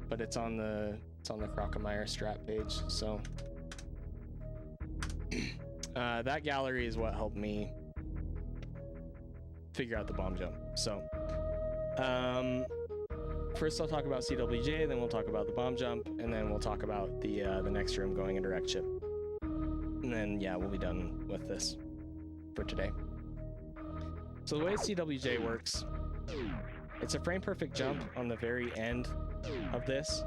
but it's on the Crocomire strat page. So that gallery is what helped me figure out the bomb jump. So first I'll talk about CWJ, then we'll talk about the bomb jump, and then we'll talk about the next room going into Wreck Chip. And then yeah, we'll be done with this for today. So the way CWJ works, it's a frame perfect jump on the very end of this.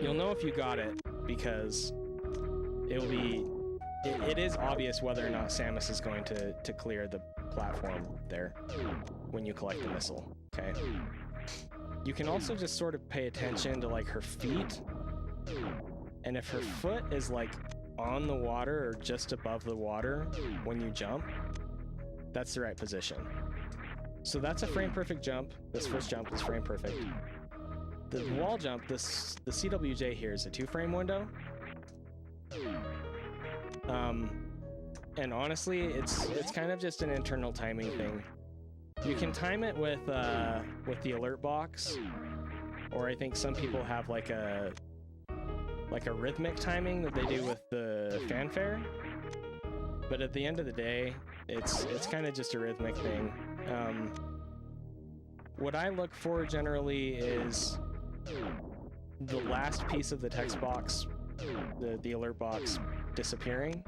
You'll know if you got it because it is obvious whether or not Samus is going to clear the platform there when you collect the missile, okay? You can also just sort of pay attention to like her feet, and if her foot is like on the water or just above the water when you jump, that's the right position. So that's a frame perfect jump. This first jump is frame perfect. The wall jump, the CWJ here is a 2-frame window. And honestly, it's kind of just an internal timing thing. You can time it with the alert box, or I think some people have like a rhythmic timing that they do with the fanfare. But at the end of the day, it's kind of just a rhythmic thing. What I look for generally is the last piece of the text box, the alert box, disappearing.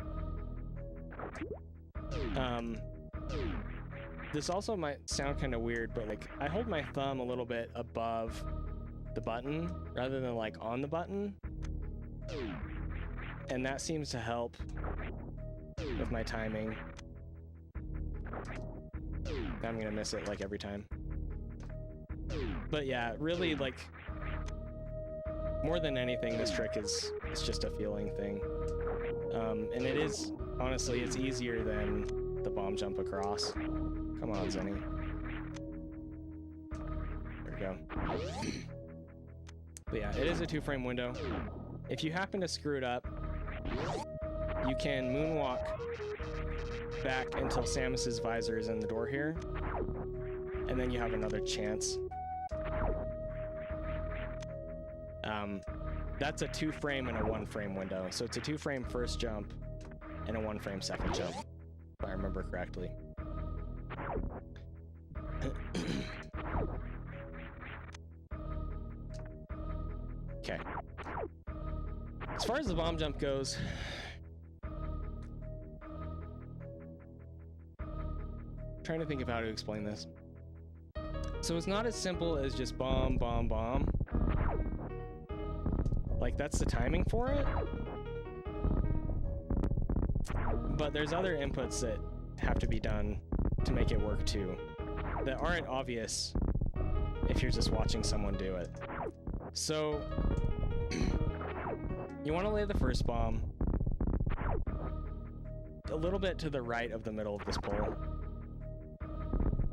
This also might sound kind of weird, but like I hold my thumb a little bit above the button rather than like on the button, and that seems to help with my timing. I'm gonna miss it like every time. But yeah, really, like, more than anything, this trick is just a feeling thing. And it is, honestly, it's easier than the bomb jump across. Come on, Zeni. There we go. But yeah, it is a 2-frame window. If you happen to screw it up, you can moonwalk back until Samus's visor is in the door here, and then you have another chance. That's a 2-frame and a 1-frame window. So it's a 2-frame first jump and a 1-frame second jump, if I remember correctly. Okay. As far as the bomb jump goes, trying to think of how to explain this. So it's not as simple as just bomb, bomb, bomb. Like, that's the timing for it. But there's other inputs that have to be done to make it work too, that aren't obvious if you're just watching someone do it. So you want to lay the first bomb a little bit to the right of the middle of this pole.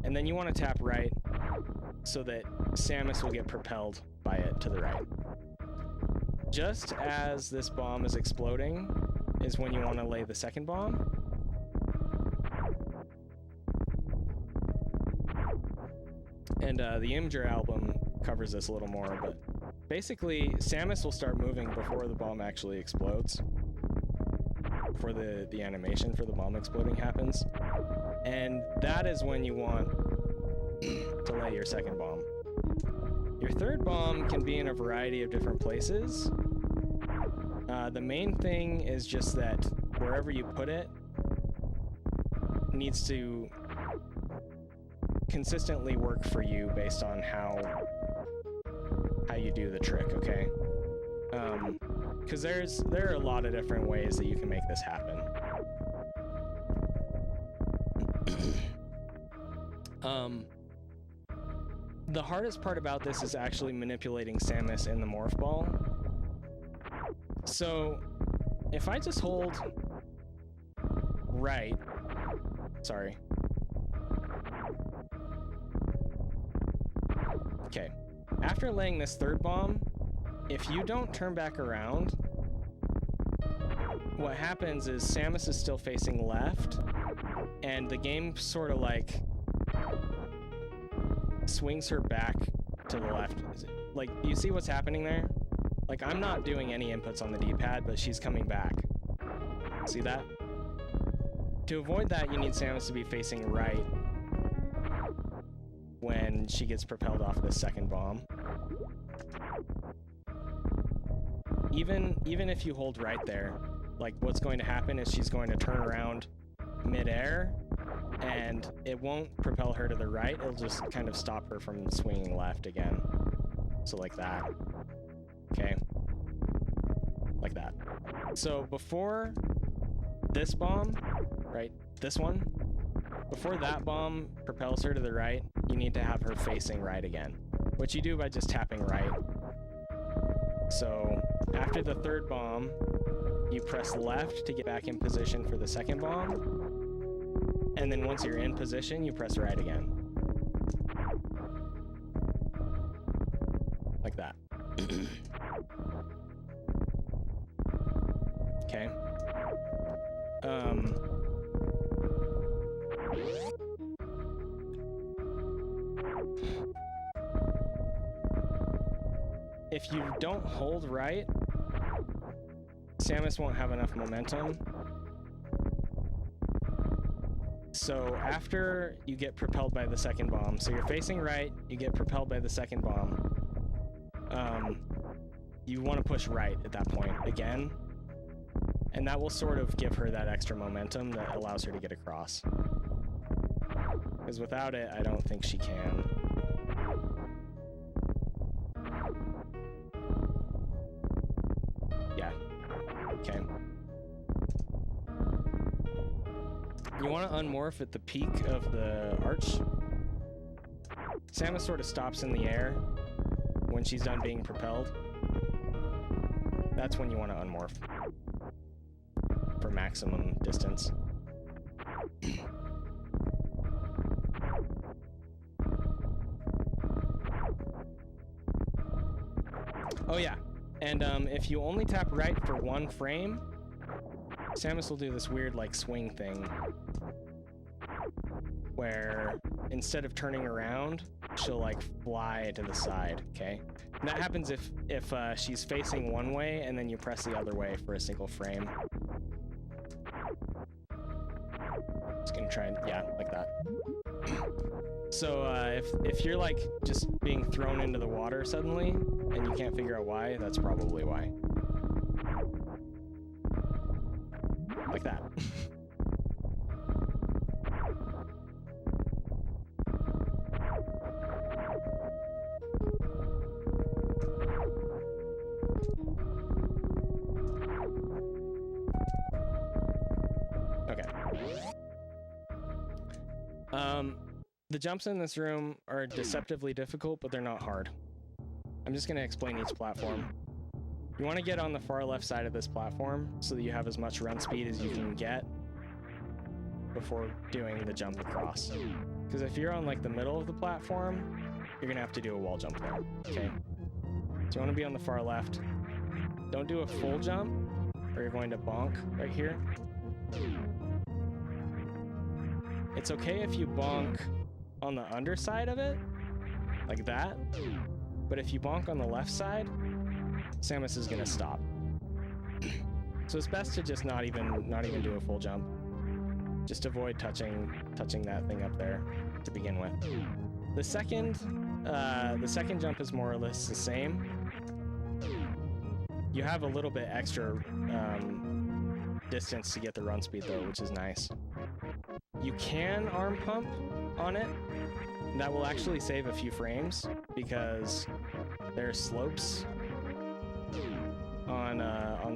And then you want to tap right so that Samus will get propelled by it to the right. Just as this bomb is exploding is when you want to lay the second bomb. And the Imgur album covers this a little more, but basically Samus will start moving before the bomb actually explodes, before the animation for the bomb exploding happens. And that is when you want to lay your second bomb. Your third bomb can be in a variety of different places. The main thing is just that wherever you put it needs to consistently work for you based on how you do the trick, okay? Because there are a lot of different ways that you can make this happen. The hardest part about this is actually manipulating Samus in the morph ball. So if I just hold right, sorry. Okay, after laying this third bomb, if you don't turn back around, what happens is Samus is still facing left, and the game sort of like swings her back to the left. Like, you see what's happening there? Like, I'm not doing any inputs on the D-pad, but she's coming back. See that? To avoid that, you need Samus to be facing right when she gets propelled off the second bomb. Even if you hold right there, like, what's going to happen is she's going to turn around mid-air, and it won't propel her to the right, it'll just kind of stop her from swinging left again. So like that. Okay. like that. So before this bomb, right, this one, before that bomb propels her to the right, you need to have her facing right again, which you do by just tapping right. So after the third bomb, you press left to get back in position for the second bomb, and then once you're in position, you press right again. Like that. Okay. If you don't hold right, Samus won't have enough momentum. So after you get propelled by the second bomb, so you're facing right, you get propelled by the second bomb, you want to push right at that point again, and that will sort of give her that extra momentum that allows her to get across. Because without it, I don't think she can. Yeah. Okay. You want to unmorph at the peak of the arch. Samus sort of stops in the air when she's done being propelled. That's when you want to unmorph for maximum distance. Oh yeah, and if you only tap right for one frame, Samus will do this weird like swing thing where instead of turning around, she'll like fly to the side, okay? And that happens if she's facing one way and then you press the other way for a single frame. Just gonna try and, yeah, like that. So if you're like just being thrown into the water suddenly and you can't figure out why, that's probably why. Like that. Okay. The jumps in this room are deceptively difficult, but they're not hard. I'm just going to explain each platform. You want to get on the far left side of this platform so that you have as much run speed as you can get before doing the jump across. Because if you're on like the middle of the platform, you're going to have to do a wall jump there, okay? So you want to be on the far left. Don't do a full jump or you're going to bonk right here. It's okay if you bonk on the underside of it, like that, but if you bonk on the left side, Samus is gonna stop. So it's best to just not even do a full jump. Just avoid touching that thing up there to begin with. The second jump is more or less the same. You have a little bit extra distance to get the run speed though, which is nice. You can arm pump on it. That will actually save a few frames because there's slopes on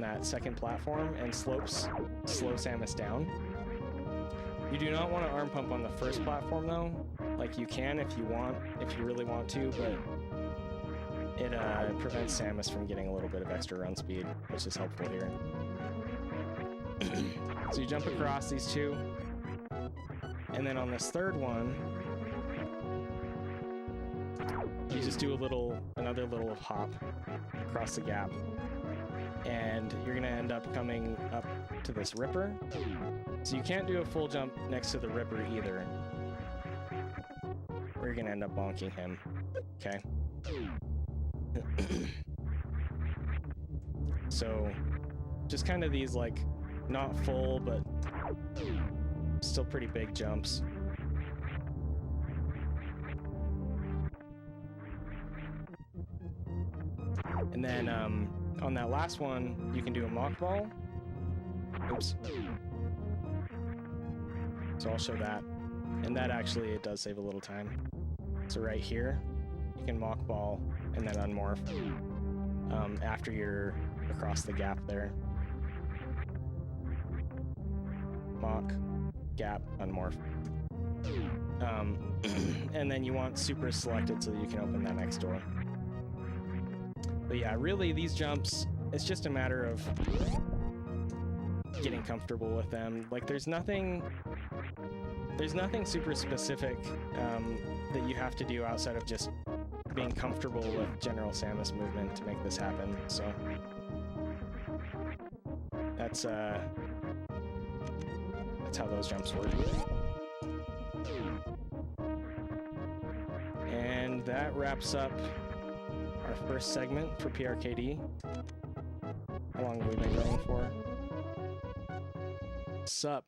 that second platform, and slopes slow Samus down. You do not want to arm pump on the first platform though. Like you can if you really want to, but it prevents Samus from getting a little bit of extra run speed, which is helpful here. So you jump across these two, and then on this third one, you just do another little hop across the gap, and you're gonna end up coming up to this ripper. So you can't do a full jump next to the ripper either, or you're gonna end up bonking him, okay? So just kind of these like not full but still pretty big jumps. And then on that last one, you can do a mock ball. Oops. So I'll show that. And that actually, it does save a little time. So right here, you can mock ball and then unmorph. after you're across the gap there. Mock, gap, unmorph. And then you want super selected so that you can open that next door. But yeah, really these jumps, it's just a matter of getting comfortable with them. Like there's nothing super specific that you have to do outside of just being comfortable with general Samus movement to make this happen. So that's how those jumps work. And that wraps up our first segment for PRKD. How long have we been going for? Sup?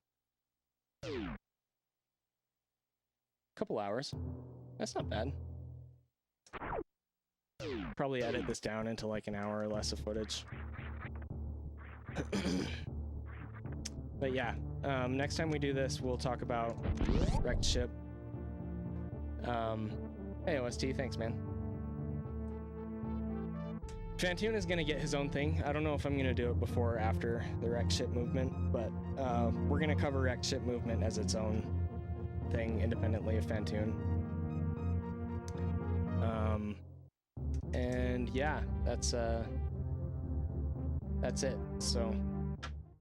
Couple hours. That's not bad. Probably edit this down into like an hour or less of footage. But yeah, next time we do this, we'll talk about wrecked ship. Hey OST, thanks man. Fantoon is gonna get his own thing. I don't know if I'm gonna do it before or after the wrecked ship movement, but we're gonna cover wrecked ship movement as its own thing independently of Fantoon. And yeah, that's it. So